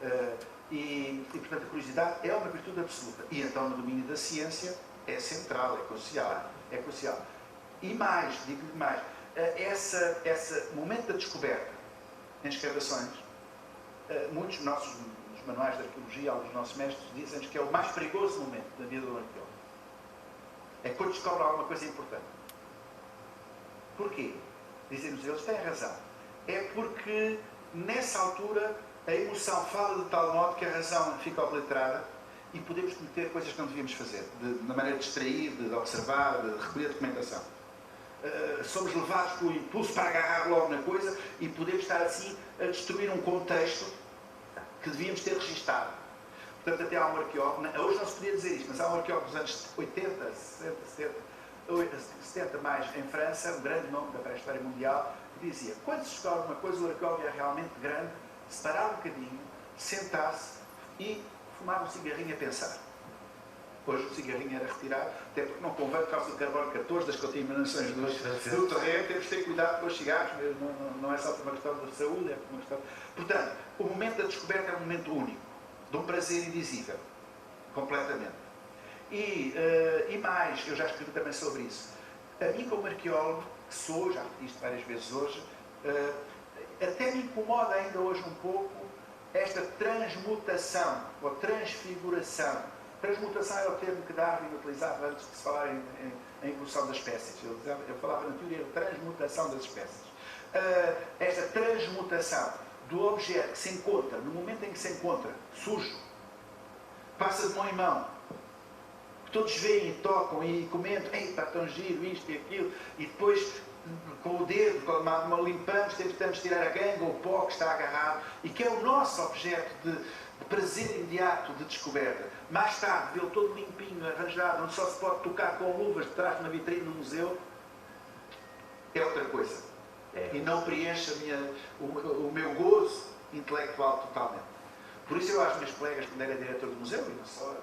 é? E, portanto, a curiosidade é uma virtude absoluta. E então, no domínio da ciência, é central, é crucial. E mais, digo-lhe mais, esse momento da descoberta em escavações, muitos nossos manuais de arqueologia, alguns dos nossos mestres, dizem-nos que é o mais perigoso momento da vida do arqueólogo. É quando descobre alguma coisa importante. Porquê? Dizem-nos eles, têm razão. É porque, nessa altura, a emoção fala de tal modo que a razão fica obliterada e podemos cometer coisas que não devíamos fazer, de maneira de distrair, de observar, de recolher documentação. Somos levados pelo impulso para agarrar logo na coisa e podemos estar assim a destruir um contexto que devíamos ter registado. Portanto, até há um arqueólogo, hoje não se podia dizer isto, mas há um arqueólogo dos anos 80, 70 mais, em França, um grande nome da pré-história mundial, que dizia, quando se descobre uma coisa, o arqueólogo é realmente grande, se parar um bocadinho, sentar-se e fumar um cigarrinho a pensar. Hoje o cigarrinho era retirado, até porque não convém, por causa do carbono 14, das contaminações do terreno, temos que ter cuidado com os cigarros, não é só por uma questão de saúde, é por uma questão... Portanto, o momento da descoberta é um momento único, de um prazer indizível, completamente. E mais, eu já escrevi também sobre isso, a mim como arqueólogo, que sou, já repeti isto várias vezes hoje, até me incomoda ainda hoje um pouco esta transmutação, ou transfiguração. Transmutação era o termo que Darwin utilizava antes de se falar em evolução das espécies. Eu falava na teoria de transmutação das espécies. esta transmutação do objeto que se encontra, no momento em que se encontra sujo, passa de mão em mão, todos veem, tocam e comentam, ei, está tão giro isto e aquilo, e depois com o dedo, quando limpamos, tentamos tirar a ganga ou o pó que está agarrado, e que é o nosso objeto de prazer imediato de descoberta. Mais tarde, vê-lo todo limpinho, arranjado, onde só se pode tocar com luvas de trás na vitrine no museu, é outra coisa. E não preenche o meu gozo intelectual totalmente. Por isso eu acho que meus colegas, quando era diretor do museu, e não só,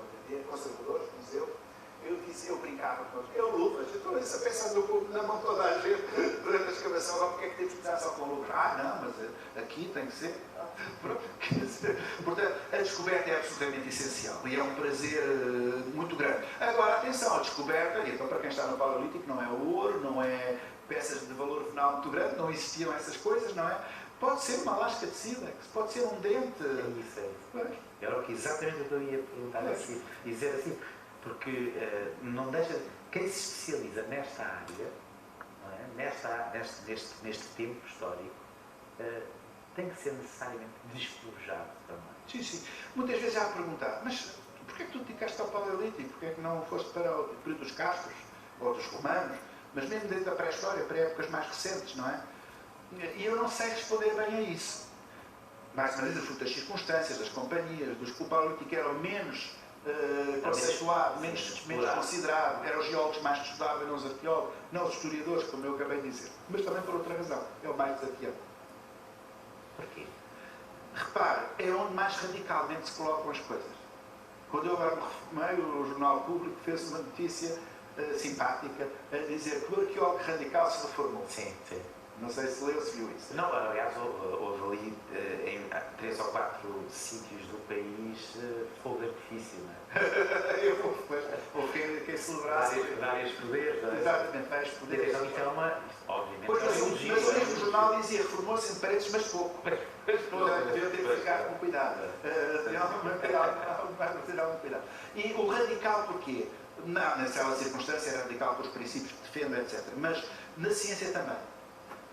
conservadores do museu, eu brincava com eles, eu luvas, eu estou a pensar na mão de toda a gente durante a escavação, agora porque é que temos que usar só com luvas? Não, mas aqui tem que ser. Portanto, a descoberta é absolutamente essencial e é um prazer muito grande. Agora, atenção, a descoberta, e então para quem está no Paleolítico, não é ouro, não é peças de valor venal muito grande, não existiam essas coisas, não é? Pode ser uma lasca de sílex, pode ser um dente. É isso. Era exatamente o que eu ia perguntar assim, dizer assim, porque não deixa. Quem se especializa nesta área, não é? neste tempo histórico, tem que ser necessariamente despojado também. Sim. Muitas vezes há a perguntar, mas porquê é que tu te dedicaste ao Paleolítico? Porquê é que não foste para o período dos Castros ou dos Romanos? Mas mesmo dentro da pré-história, para épocas mais recentes, não é? E eu não sei responder bem a isso. Mais uma vez, a fruto das circunstâncias, das companhias, o Paleolítico era o menos conceituado, menos considerado. Eram os geólogos mais que estudavam, não os arqueólogos, não os historiadores, como eu acabei de dizer. Mas também por outra razão, é o mais desafiante. Porquê? Repare, é onde mais radicalmente se colocam as coisas. Quando eu agora me reformei, o Jornal Público fez uma notícia simpática a dizer que o arqueólogo radical se reformou. Sim. Não sei se leu, se viu isso. Não, aliás, houve ali em 3 ou 4 sítios do país fogo de artifício, não é? Eu vou depois, quem celebrasse. Vários poderes. Exatamente, vários poderes. Então, isto é uma. Obviamente. Pois, mas o mesmo jornal dizia reformou-se em parentes, mas pouco. Portanto, devia ter que ficar com cuidado. Ter algum cuidado. E o radical porquê? Não, nessa circunstância é radical pelos princípios que defende, etc. Mas na ciência também.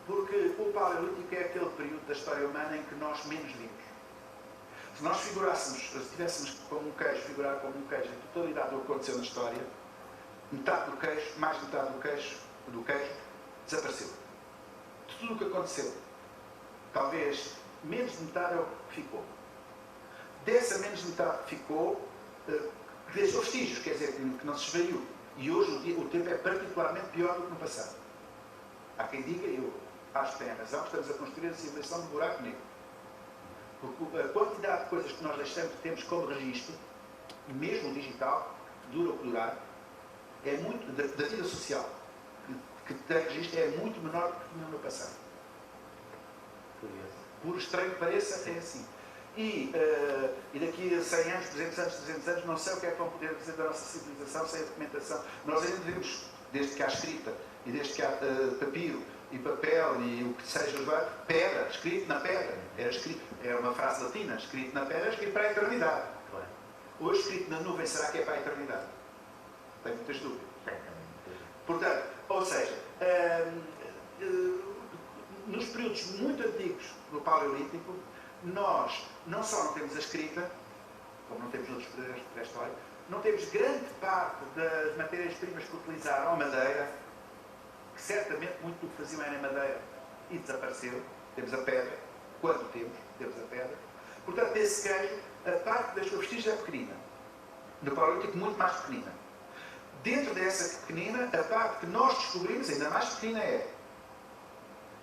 Porque o Paleolítico é aquele período da história humana em que nós menos vimos. Se nós figurássemos, se tivéssemos como um queijo, figurar como um queijo a totalidade do que aconteceu na história, metade do queijo, mais de metade do queijo, desapareceu. De tudo o que aconteceu. Talvez menos de metade é o que ficou. Dessa menos de metade que ficou, deixou vestígios, quer dizer, que não se esvaiu. E hoje o tempo é particularmente pior do que no passado. Há quem diga, eu acho que tem razão, estamos a construir a simulação de buraco negro. Porque a quantidade de coisas que nós temos como registro, mesmo digital, dura o que durar, é muito, da vida social, que tem registro, é muito menor do que tinha no passado. Por estranho que pareça, é assim. E daqui a 100 anos, 200 anos, 300 anos, não sei o que é que vão poder dizer da nossa civilização sem a documentação. Nós ainda devemos, desde que há escrita, e desde que há papiro, e papel, e o que seja, pedra, escrito na pedra. Era uma frase latina, escrito na pedra, escrito para a eternidade. Hoje, escrito na nuvem, será que é para a eternidade? Tenho muitas dúvidas. Portanto, ou seja, nos períodos muito antigos do Paleolítico, nós não só não temos a escrita, como não temos outros períodos de pré-história, não temos grande parte das matérias-primas que utilizaram, a madeira, que certamente muito do que faziam era em madeira e desapareceu. Temos a pedra. Quando temos a pedra. Portanto, nesse queijo, a parte das suas vestígios é pequenina. No Paleolítico, muito mais pequenina. Dentro dessa pequenina, a parte que nós descobrimos, ainda mais pequenina é.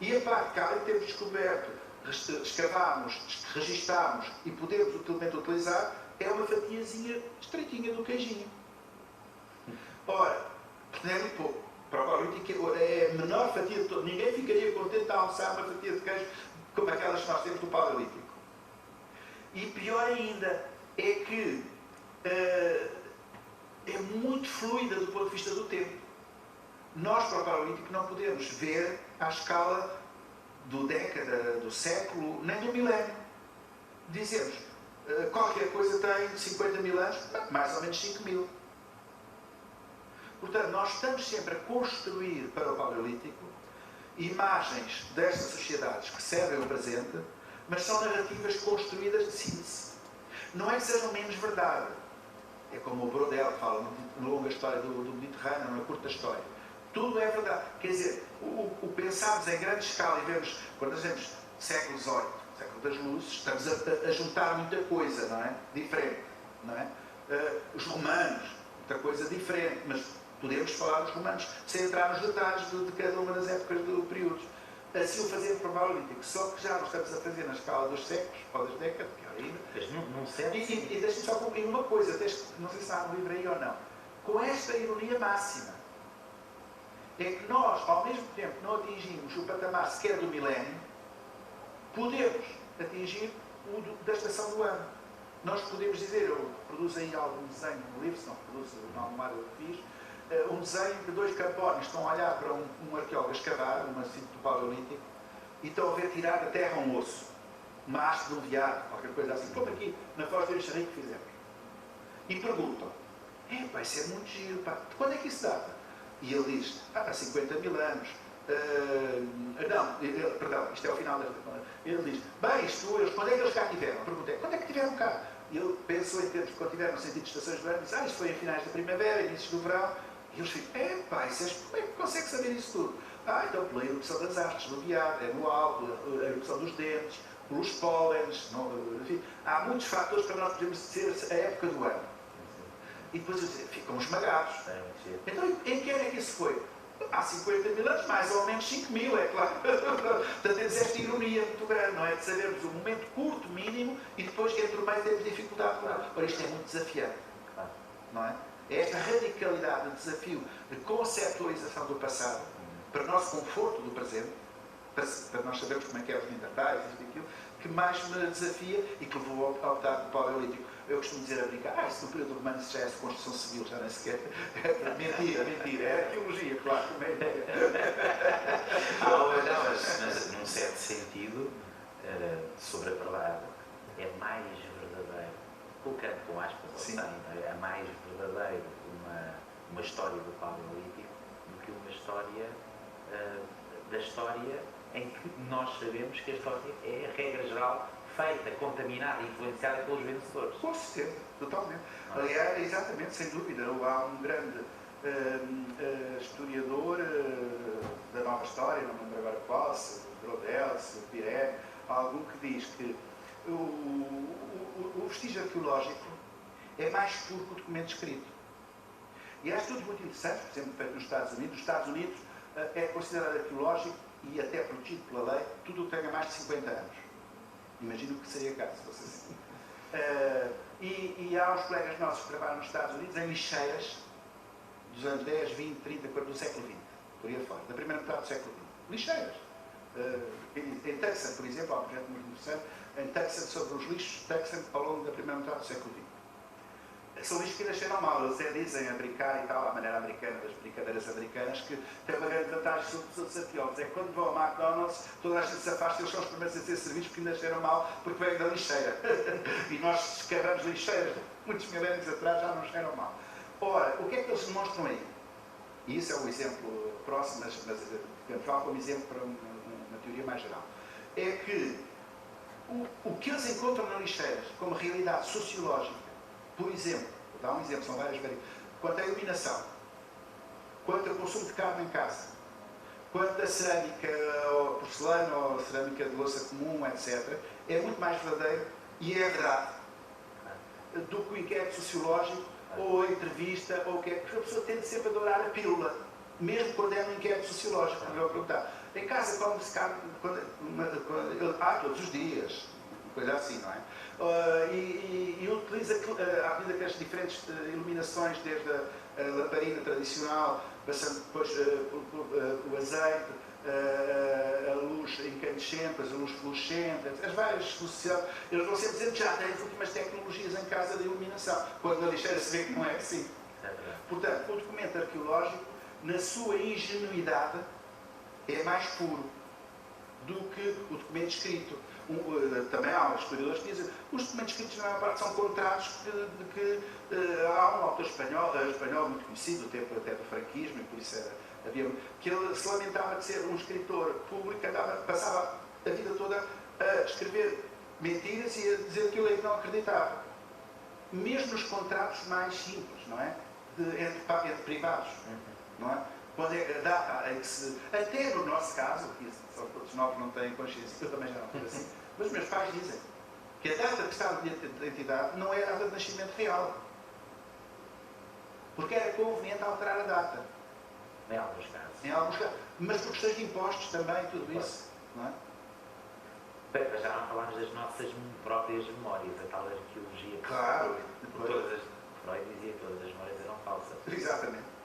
E a parte que além de termos descoberto, escavámos, registámos e podemos utilmente utilizar, é uma fatiazinha estreitinha do queijinho. Ora, não é muito pouco. Para o Paleolítico é a menor fatia de todo. Ninguém ficaria contente a almoçar uma fatia de queijo como aquelas que nós temos do Paleolítico. E pior ainda, é que é muito fluida do ponto de vista do tempo. Nós, para o Paleolítico, não podemos ver à escala do década, do século, nem do milénio. Dizemos, qualquer coisa tem 50 mil anos, mais ou menos 5 mil. Portanto, nós estamos sempre a construir para o Paleolítico imagens destas sociedades que servem ao presente, mas são narrativas construídas de síntese. Não é que sejam menos verdade. É como o Brodel fala na longa história do Mediterrâneo, na curta história. Tudo é verdade. Quer dizer, o pensarmos em grande escala e vemos, quando dizemos século XVIII, século das luzes, estamos a juntar muita coisa, não é? Diferente, não é? Os romanos, muita coisa diferente, mas podemos falar dos romanos sem entrar nos detalhes de cada uma das épocas do período. Assim o fazendo probabilístico, só que já não estamos a fazer na escala dos séculos ou das décadas, pior ainda. E deixe-me só concluir uma coisa, não sei se está no livro aí ou não. Com esta ironia máxima, é que nós, ao mesmo tempo que não atingimos o patamar sequer do milénio, podemos atingir o da estação do ano. Nós podemos dizer, eu produzo aí algum desenho no livro, se não produzo na Almada eu fiz, um desenho de dois campones estão a olhar para um arqueólogo a escavar, uma sítio do Paleolítico, e estão a ver tirar da terra um osso, uma haste de um veado, qualquer coisa assim, como aqui na Foz de Alexandria que fizemos. E perguntam, pá, isso é muito giro, pá, de quando é que isso data? E ele diz, há 50 mil anos. Perdão, isto é o final desta. Ele diz, bem, eles, quando é que eles cá tiveram? Perguntei, quando é que tiveram cá? E ele pensou em termos de quando tiveram no sentido de estações do ano, disse, isto foi em finais da primavera, inícios do verão. E eles ficam, como é que consegue saber isso tudo? Então pela erupção das hastes do veado, é no alto, a erupção dos dentes, pelos pólenes, enfim, há muitos fatores para nós podermos dizer a época do ano. E depois ficam esmagados. Então, em que ano é que isso foi? Há 50 mil anos, mais ou menos 5 mil, é claro. Portanto, temos esta ironia muito grande, não é? De sabermos o momento curto, mínimo, e depois, entre o meio, temos dificuldade. Ora, isto é muito desafiante, não é? É esta radicalidade de desafio de conceptualização do passado, para o nosso conforto do presente, para nós sabermos como é que é os Neandertais, isto e aquilo, que mais me desafia e que levou a optar pelo Paleolítico. Eu costumo dizer a brincar, isso no período romano já é construção civil, já nem sequer. Mentira, é arqueologia, claro. Mas num certo sentido, sobre a verdade, é mais verdadeiro, colocando com aspas ao sangue, é mais verdadeiro uma história do Paleolítico do que uma história da história em que nós sabemos que a história é, a regra geral, feita, contaminada, influenciada pelos vencedores. Com certeza, totalmente. Aliás, exatamente, sem dúvida. Há um grande historiador da nova história, não me lembro agora qual, se Brodel, se Piré, algum que diz que o vestígio arqueológico é mais puro que o documento escrito. E há estudos muito interessantes, por exemplo, feito nos Estados Unidos. Os Estados Unidos é considerado arqueológico e até protegido pela lei tudo o que tenha mais de 50 anos. Imagino que seria caso, se fosse assim. E há uns colegas nossos que trabalham nos Estados Unidos em lixeiras dos anos 10, 20, 30, 40, do século XX, por aí afora, da primeira metade do século XX. Lixeiras. Em Tucson, por exemplo, há um projeto muito interessante, em Tucson, sobre os lixos de Tucson ao longo da primeira metade do século XX. São lixos que nasceram mal, eles dizem a brincar e tal, à maneira americana, das brincadeiras americanas, que tem uma grande vantagem sobre os outros arqueólogos. É que quando vão ao McDonald's, toda a gente se afasta e eles são os primeiros a ser serviços porque nasceram mal, porque vêm da lixeira. E nós escavamos lixeiras, muitos milénios atrás já não nasceram mal. Ora, o que é que eles demonstram aí? E isso é um exemplo próximo, mas falo como exemplo para uma teoria mais geral. É que o que eles encontram nas lixeiras como realidade sociológica, por exemplo, vou dar um exemplo, são várias variáveis, quanto à iluminação, quanto ao consumo de carne em casa, quanto à cerâmica ou porcelana ou cerâmica de louça comum, etc., é muito mais verdadeiro e é verdade do que o inquérito sociológico ou a entrevista ou o que é, porque a pessoa tende sempre a adorar a pílula, mesmo quando é um inquérito sociológico. Quando eu perguntar, em casa come-se carne todos os dias, coisa assim, não é? E utiliza, à medida que as diferentes iluminações, desde a lamparina tradicional, passando depois o azeite, a luz incandescente, a luz fluorescente, as várias soluções, eles vão sempre dizendo que já têm as últimas tecnologias em casa de iluminação, quando na lixeira se vê que não é assim. Portanto, o documento arqueológico, na sua ingenuidade, é mais puro do que o documento escrito. Também há historiadores que dizem os documentos escritos na maior parte são contratos de que há um autor espanhol muito conhecido, do tempo até do franquismo, e por isso que ele se lamentava de ser um escritor público que passava a vida toda a escrever mentiras e a dizer aquilo que não acreditava. Mesmo nos contratos mais simples, não é? Entre privados, não é? Quando é a data em que se... Até no nosso caso, que são todos novos, não têm consciência, eu também já não fui assim, mas os meus pais dizem que a data que está no bilhete de identidade não é a data de nascimento real. Porque era conveniente alterar a data. Em alguns casos. Em alguns casos. Mas por questões de impostos também, tudo isso. Não é? Bem, já não falámos das nossas próprias memórias, a tal arqueologia. Claro. Freud dizia que todas as memórias eram falsas. Exatamente.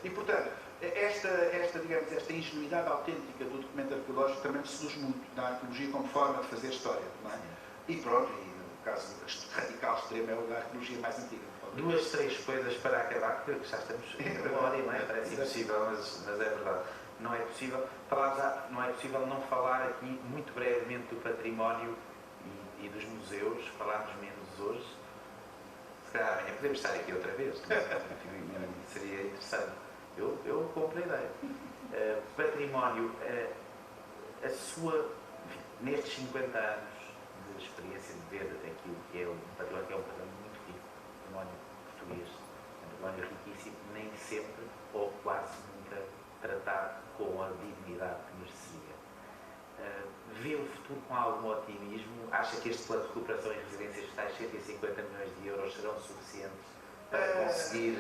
E, portanto, esta ingenuidade autêntica do documento arqueológico também me seduz muito na arqueologia como forma de fazer história. Não é? E pronto, e no caso radical extremo é a arqueologia mais antiga. 2, 3 coisas para acabar, porque já estamos em uma hora e meia, parece impossível, mas é verdade. Não é possível não falar aqui muito brevemente do património e dos museus, falarmos menos hoje. Se calhar amanhã podemos estar aqui outra vez. Seria interessante. Eu compro a ideia. Património, a sua, nestes 50 anos de experiência de ver aquilo que é um património, muito rico, património português, um património riquíssimo, nem sempre, ou quase nunca, tratado com a dignidade que merecia. Vê o futuro com algum otimismo? Acha que este plano de recuperação e resiliência de tais 150 milhões de euros serão suficientes para conseguir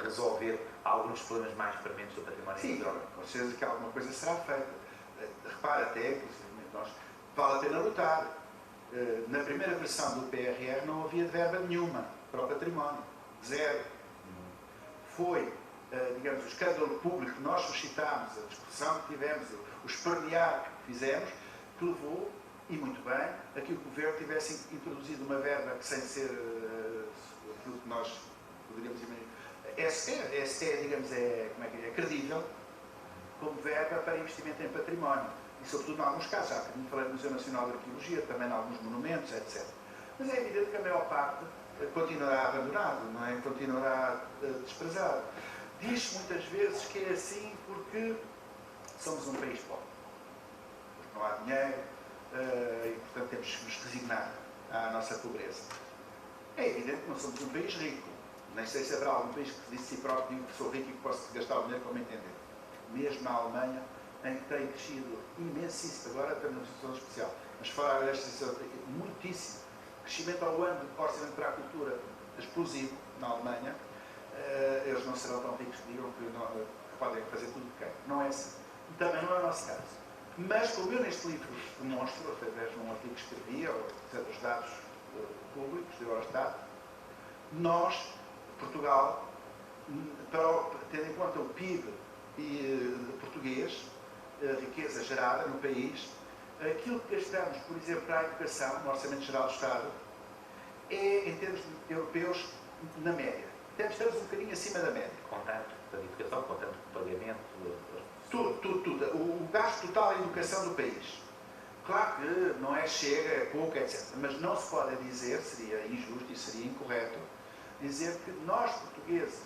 resolver alguns problemas mais prementes do património natural? Sim, com certeza que alguma coisa será feita. Repara até, vale a pena notar, na primeira versão do PRR não havia verba nenhuma para o património. Zero. Foi, digamos, o escândalo público que nós suscitámos, a discussão que tivemos, o espernear que fizemos, que levou, e muito bem, a que o Governo tivesse introduzido uma verba que, sem ser aquilo que nós poderíamos imaginar, digamos, é credível como verba para investimento em património. E, sobretudo, em alguns casos, já que falei do Museu Nacional de Arqueologia, também em alguns monumentos, etc. Mas é evidente que a maior parte continuará abandonado, não é? Continuará desprezado. Diz-se muitas vezes que é assim porque somos um país pobre. Porque não há dinheiro e, portanto, temos que nos resignar à nossa pobreza. É evidente que não somos um país rico. Nem sei se haverá algum país que diz de si próprio que sou rico e que posso gastar o dinheiro como entender. Mesmo na Alemanha, em que tem crescido imensíssimo, agora estamos numa situação especial, mas fora desta situação, muitíssimo. Crescimento ao ano de orçamento para a cultura explosivo na Alemanha, eles não serão tão ricos que digam que podem fazer tudo o que querem. Não é assim. Também não é o nosso caso. Mas, como eu neste livro demonstro, através de um artigo que escrevi, ou dos dados públicos do Eurostat, nós, Portugal, tendo em conta o PIB português, a riqueza gerada no país, aquilo que gastamos, por exemplo, para a educação, no Orçamento Geral do Estado, é, em termos europeus, na média. Estamos um bocadinho acima da média. Contanto da educação, contanto do pagamento... Tudo. O gasto total em educação do país. Claro que não é chega, é pouco, etc. Mas não se pode dizer, seria injusto e seria incorreto, dizer que nós, portugueses,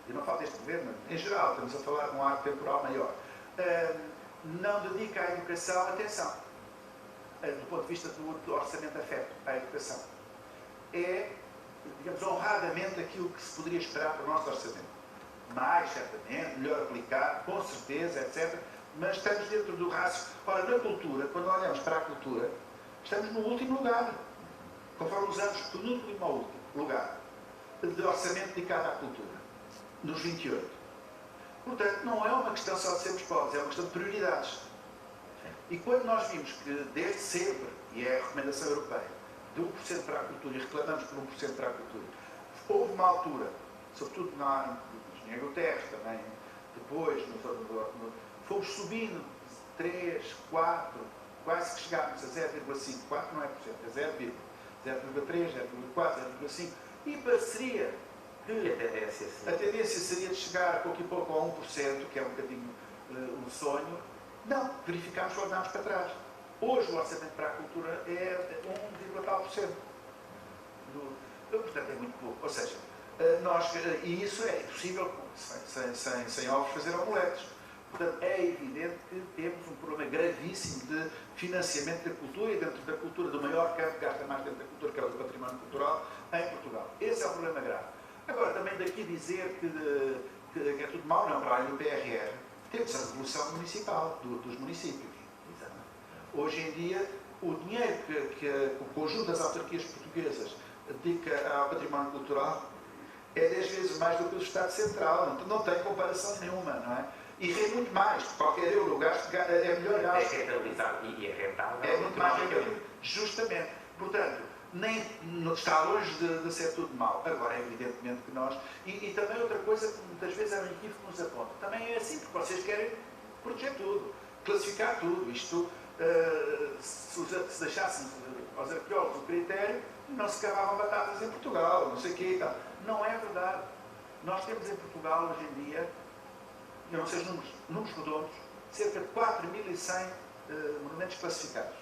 e não falo deste governo, em geral, estamos a falar de um arco temporal maior, não dedica à educação atenção, do ponto de vista do orçamento afeto à educação. É, digamos, honradamente aquilo que se poderia esperar para o nosso orçamento. Mais, certamente, melhor aplicado, com certeza, etc. Mas estamos dentro do rácio. Ora, na cultura, quando olhamos para a cultura, estamos no último lugar. Conforme os anos, do último ao último lugar de orçamento dedicado à cultura, nos 28. Portanto, não é uma questão só de sermos pobres, é uma questão de prioridades. E quando nós vimos que, desde sempre, e é a recomendação europeia, de 1% para a cultura, e reclamamos por 1% para a cultura, houve uma altura, sobretudo no Engenheiro Guterres, também depois, fomos subindo 3, 4, quase que chegámos a 0,5, 4 não é por cento, é 0,3, 0,4, 0,5, e pareceria que a tendência seria de chegar pouco e pouco a 1%, que é um bocadinho um sonho. Não, verificámos que voltámos para trás. Hoje o orçamento para a cultura é 1,tal%. Portanto, é muito pouco. Ou seja, e isso é impossível sem ovos fazer omeletes. Portanto, é evidente que temos um problema gravíssimo de financiamento da cultura e dentro da cultura, do maior campo que gasta mais dentro da cultura, que é o do património cultural, em Portugal. Esse é o problema grave. Agora, também daqui dizer que é tudo mau, não, para o PRR, temos a revolução municipal, dos municípios. Hoje em dia, o dinheiro que o conjunto das autarquias portuguesas dedica ao património cultural é 10 vezes mais do que o Estado Central. Não tem comparação nenhuma, não é? E rende muito mais. Qualquer euro gasto é melhor gasto. É rentabilizado e é rentável. É muito mais rentável. Justamente. Portanto, nem está longe de ser tudo mau. Agora, é evidentemente que nós... E também outra coisa que muitas vezes é um equívoco que nos aponta. Também é assim, porque vocês querem proteger tudo, classificar tudo. Isto, se deixássemos aos arqueólogos o critério, não se cavavam batatas em Portugal, não sei o quê e tal. Não é verdade. Nós temos em Portugal, hoje em dia, eu não sei os números redondos, cerca de 4.100 monumentos classificados.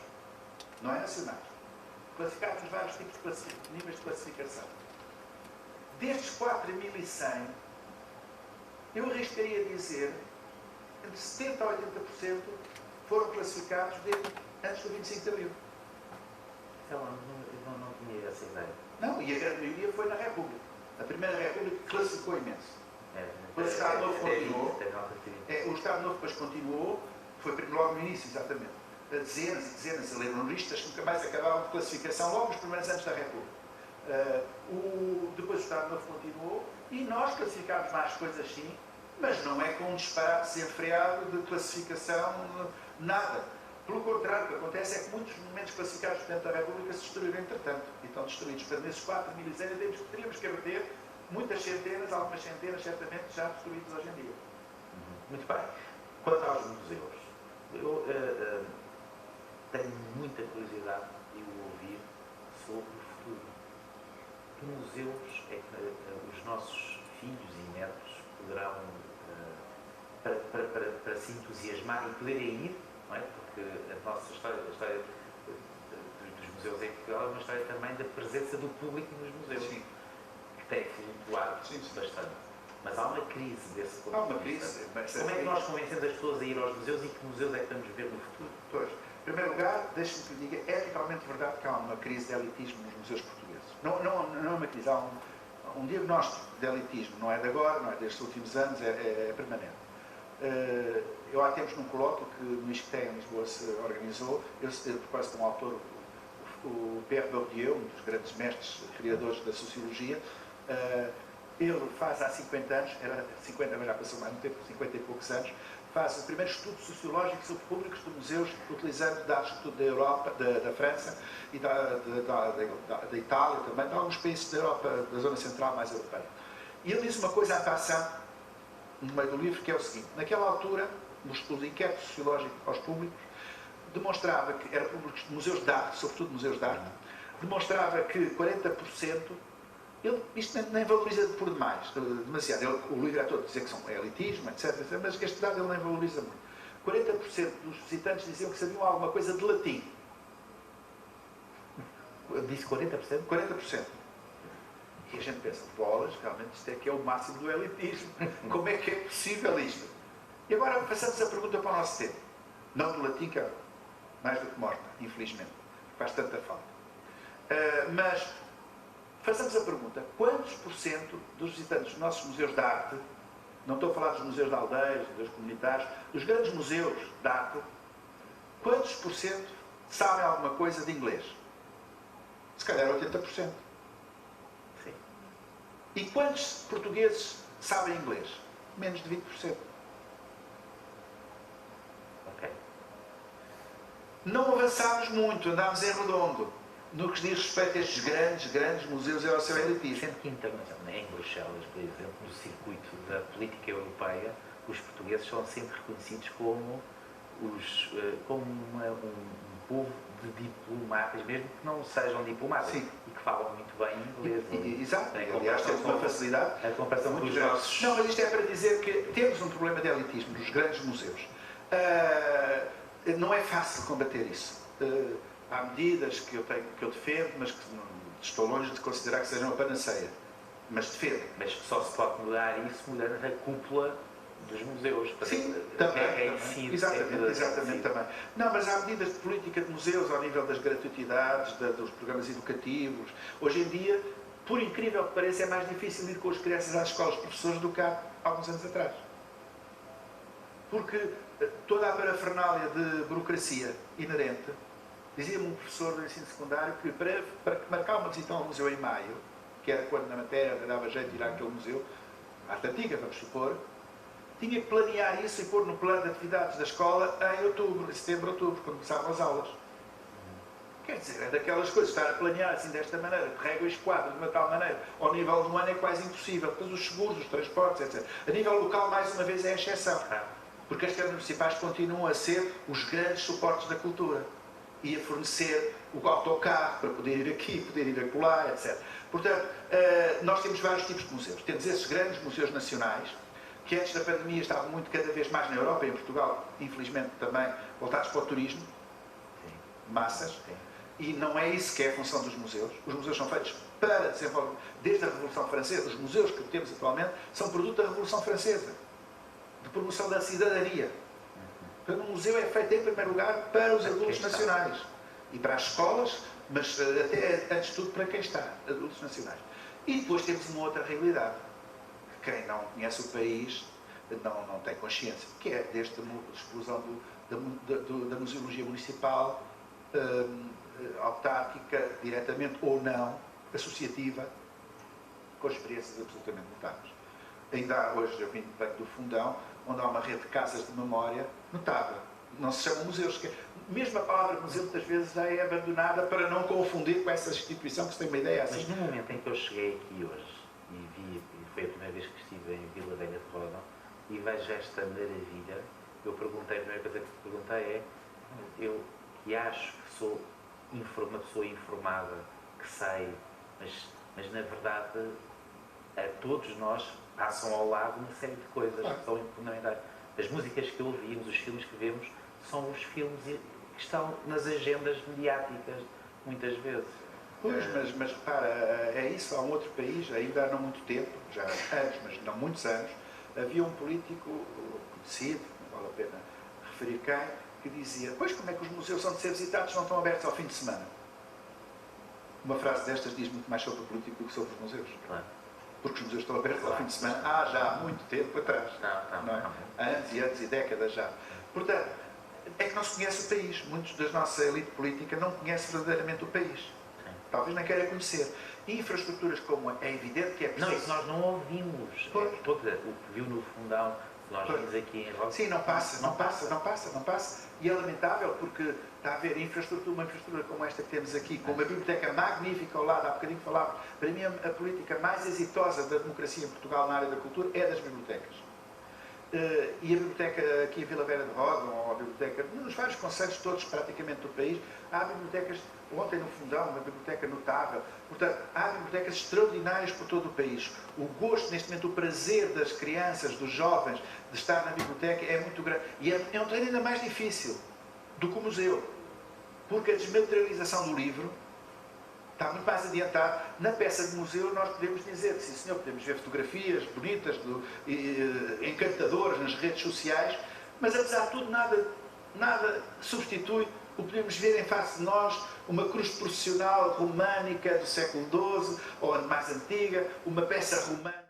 Não é nacionais. Classificados nos vários tipos de níveis de classificação. Destes 4.100, eu arriscaria a dizer entre 70% a 80% foram classificados antes do 25 de Abril. Então, não tinha essa ideia. Não, e a grande maioria foi na República. A Primeira República classificou imenso. O Estado Novo continuou. O Estado Novo depois continuou, foi logo no início, exatamente. Dezenas e dezenas de leronistas que nunca mais acabavam de classificação, logo nos primeiros anos da República. Depois o Estado Novo continuou e nós classificámos mais coisas sim, mas não é com um disparate desenfreado de classificação, nada. Pelo contrário, o que acontece é que muitos monumentos classificados dentro da República se destruíram entretanto e estão destruídos. Portanto, nesses 4.100 teríamos que abater muitas centenas, algumas centenas, certamente, já destruídos hoje em dia. Muito bem. Quanto aos museus, eu tenho muita curiosidade de o ouvir sobre o futuro. Que museus é que os nossos filhos e netos poderão, para se entusiasmar e poderem ir, não é? Porque a nossa história, a história dos museus em Portugal é uma história também da presença do público nos museus. Sim. Que tem flutuado bastante. Mas há uma crise desse ponto. Há uma crise. Como é que nós convencemos as pessoas a ir aos museus e que museus é que vamos ver no futuro? Pois, em primeiro lugar, deixe-me que lhe diga, é totalmente verdade que há uma crise de elitismo nos museus portugueses. Não é uma crise, há um diagnóstico de elitismo, não é de agora, não é destes últimos anos, é permanente. Eu há tempos num colóquio que no ISCTE em Lisboa se organizou, eu propósito de um autor, o Pierre Bourdieu, um dos grandes mestres criadores da sociologia. Ele faz há 50 anos, era 50, mas já passou mais um tempo, 50 e poucos anos, faz o primeiro estudo sociológico sobre públicos de museus, utilizando dados sobretudo da Europa, da França e da Itália também, de alguns países da Europa, da zona central mais europeia. E ele diz uma coisa à passão, no meio do livro, que é o seguinte: naquela altura, os inquéritos sociológicos aos públicos demonstrava que, eram públicos de museus de arte, sobretudo museus de arte, demonstrava que 40%, isto nem valoriza por demasiado. O livro é todo dizer que é elitismo, etc, mas este dado ele nem valoriza muito. 40% dos visitantes diziam que sabiam alguma coisa de latim. Disse 40%? 40%. E a gente pensa, bolas, realmente isto é que é o máximo do elitismo. Como é que é possível isto? E agora passamos a pergunta para o nosso tempo. Não do latim, que é mais do que morta, infelizmente. Faz tanta falta. Mas façamos a pergunta: quantos por cento dos visitantes dos nossos museus de arte, não estou a falar dos museus de aldeias, dos comunitários, dos grandes museus de arte, quantos por cento sabem alguma coisa de inglês? Se calhar 80%. Sim. E quantos portugueses sabem inglês? Menos de 20%. Ok. Não avançámos muito, andámos em redondo no que diz respeito a estes grandes museus e ao seu elitismo. Sendo que internacionalmente, em Bruxelas, por exemplo, no circuito da política europeia, os portugueses são sempre reconhecidos como um povo de diplomatas, mesmo que não sejam diplomatas. Sim. E que falam muito bem inglês. Exato. Aliás, temos uma facilidade. A comparação com os nossos... Não, mas isto é para dizer que temos um problema de elitismo nos grandes museus. Não é fácil combater isso. há medidas que eu defendo, mas que estou longe de considerar que sejam a panaceia. Mas defendo. Mas só se pode mudar isso mudando a cúpula dos museus. Sim, também. Exatamente Também. Não, mas há medidas de política de museus ao nível das gratuitidades, dos programas educativos. Hoje em dia, por incrível que pareça, é mais difícil ir com as crianças às escolas professores do que há alguns anos atrás. Porque toda a parafernália de burocracia inerente, dizia-me um professor do ensino secundário que para marcar uma visita ao museu em maio, que era quando na matéria dava jeito de ir àquele museu, à antiga, vamos supor, tinha que planear isso e pôr no plano de atividades da escola em outubro, em setembro, outubro, quando começavam as aulas. Quer dizer, é daquelas coisas, estar a planear assim desta maneira, de régua e esquadro, de uma tal maneira, ao nível do ano é quase impossível. Depois os seguros, os transportes, etc. A nível local, mais uma vez, é a exceção. Porque as câmaras municipais continuam a ser os grandes suportes da cultura e a fornecer o autocarro para poder ir aqui, poder ir acolá, etc. Portanto, nós temos vários tipos de museus. Temos esses grandes museus nacionais, que antes da pandemia estavam muito cada vez mais na Europa e em Portugal, infelizmente também, voltados para o turismo, massas, e não é isso que é a função dos museus. Os museus são feitos para desenvolver, desde a Revolução Francesa, os museus que temos atualmente são produto da Revolução Francesa, de promoção da cidadania. Portanto, o museu é feito em primeiro lugar para os adultos nacionais e para as escolas, mas até antes de tudo para quem está, adultos nacionais. E depois temos uma outra realidade, que quem não conhece o país não tem consciência, que é desde a explosão da museologia municipal, autárquica, diretamente ou não, associativa, com experiências absolutamente notáveis. Ainda há hoje, eu vim do Fundão, onde há uma rede de casas de memória notável. Não se chamam museus. Mesmo a palavra museu muitas vezes já é abandonada para não confundir com essa instituição que se tem uma ideia assim. Mas no momento em que eu cheguei aqui hoje e foi a primeira vez que estive em Vila Velha de Ródão e vejo esta maravilha, eu perguntei, a primeira coisa que perguntei é, eu que acho que sou uma pessoa informada, que sei, mas na verdade a todos nós passam ao lado uma série de coisas que são fundamentais. As músicas que ouvimos, os filmes que vemos, são os filmes que estão nas agendas mediáticas, muitas vezes. Pois, mas repara, é isso, há um outro país, ainda há não muito tempo, já há anos, mas não muitos anos, havia um político conhecido, não vale a pena referir quem, que dizia, pois como é que os museus são de ser visitados, não estão abertos ao fim de semana? Uma frase destas diz muito mais sobre o político do que sobre os museus. Claro. Porque os museus estão abertos ao fim de semana já há muito tempo atrás. Não é? Há anos e décadas já. Portanto, é que não se conhece o país. Muitos da nossa elite política não conhecem verdadeiramente o país. Talvez nem queira conhecer. E infraestruturas como é evidente que é preciso... Não, isso nós não ouvimos. O que viu no Fundão, nós vimos aqui em Rosa. Sim, não passa. E é lamentável porque está a haver uma infraestrutura como esta que temos aqui, com uma biblioteca magnífica ao lado, há bocadinho falava, para mim a política mais exitosa da democracia em Portugal na área da cultura é das bibliotecas. E a biblioteca aqui em Vila Velha de Ródão, ou a biblioteca, nos vários concelhos todos praticamente do país, há bibliotecas, ontem no Fundão, uma biblioteca notável, portanto, há bibliotecas extraordinárias por todo o país. O gosto, neste momento, o prazer das crianças, dos jovens, de estar na biblioteca é muito grande. E é um treino ainda mais difícil do que o museu, porque a desmaterialização do livro está muito mais adiantado. Na peça de museu nós podemos dizer, sim senhor, podemos ver fotografias bonitas, encantadoras nas redes sociais, mas apesar de tudo nada substitui o que podemos ver em face de nós, uma cruz processional românica do século XII, ou mais antiga, uma peça romana.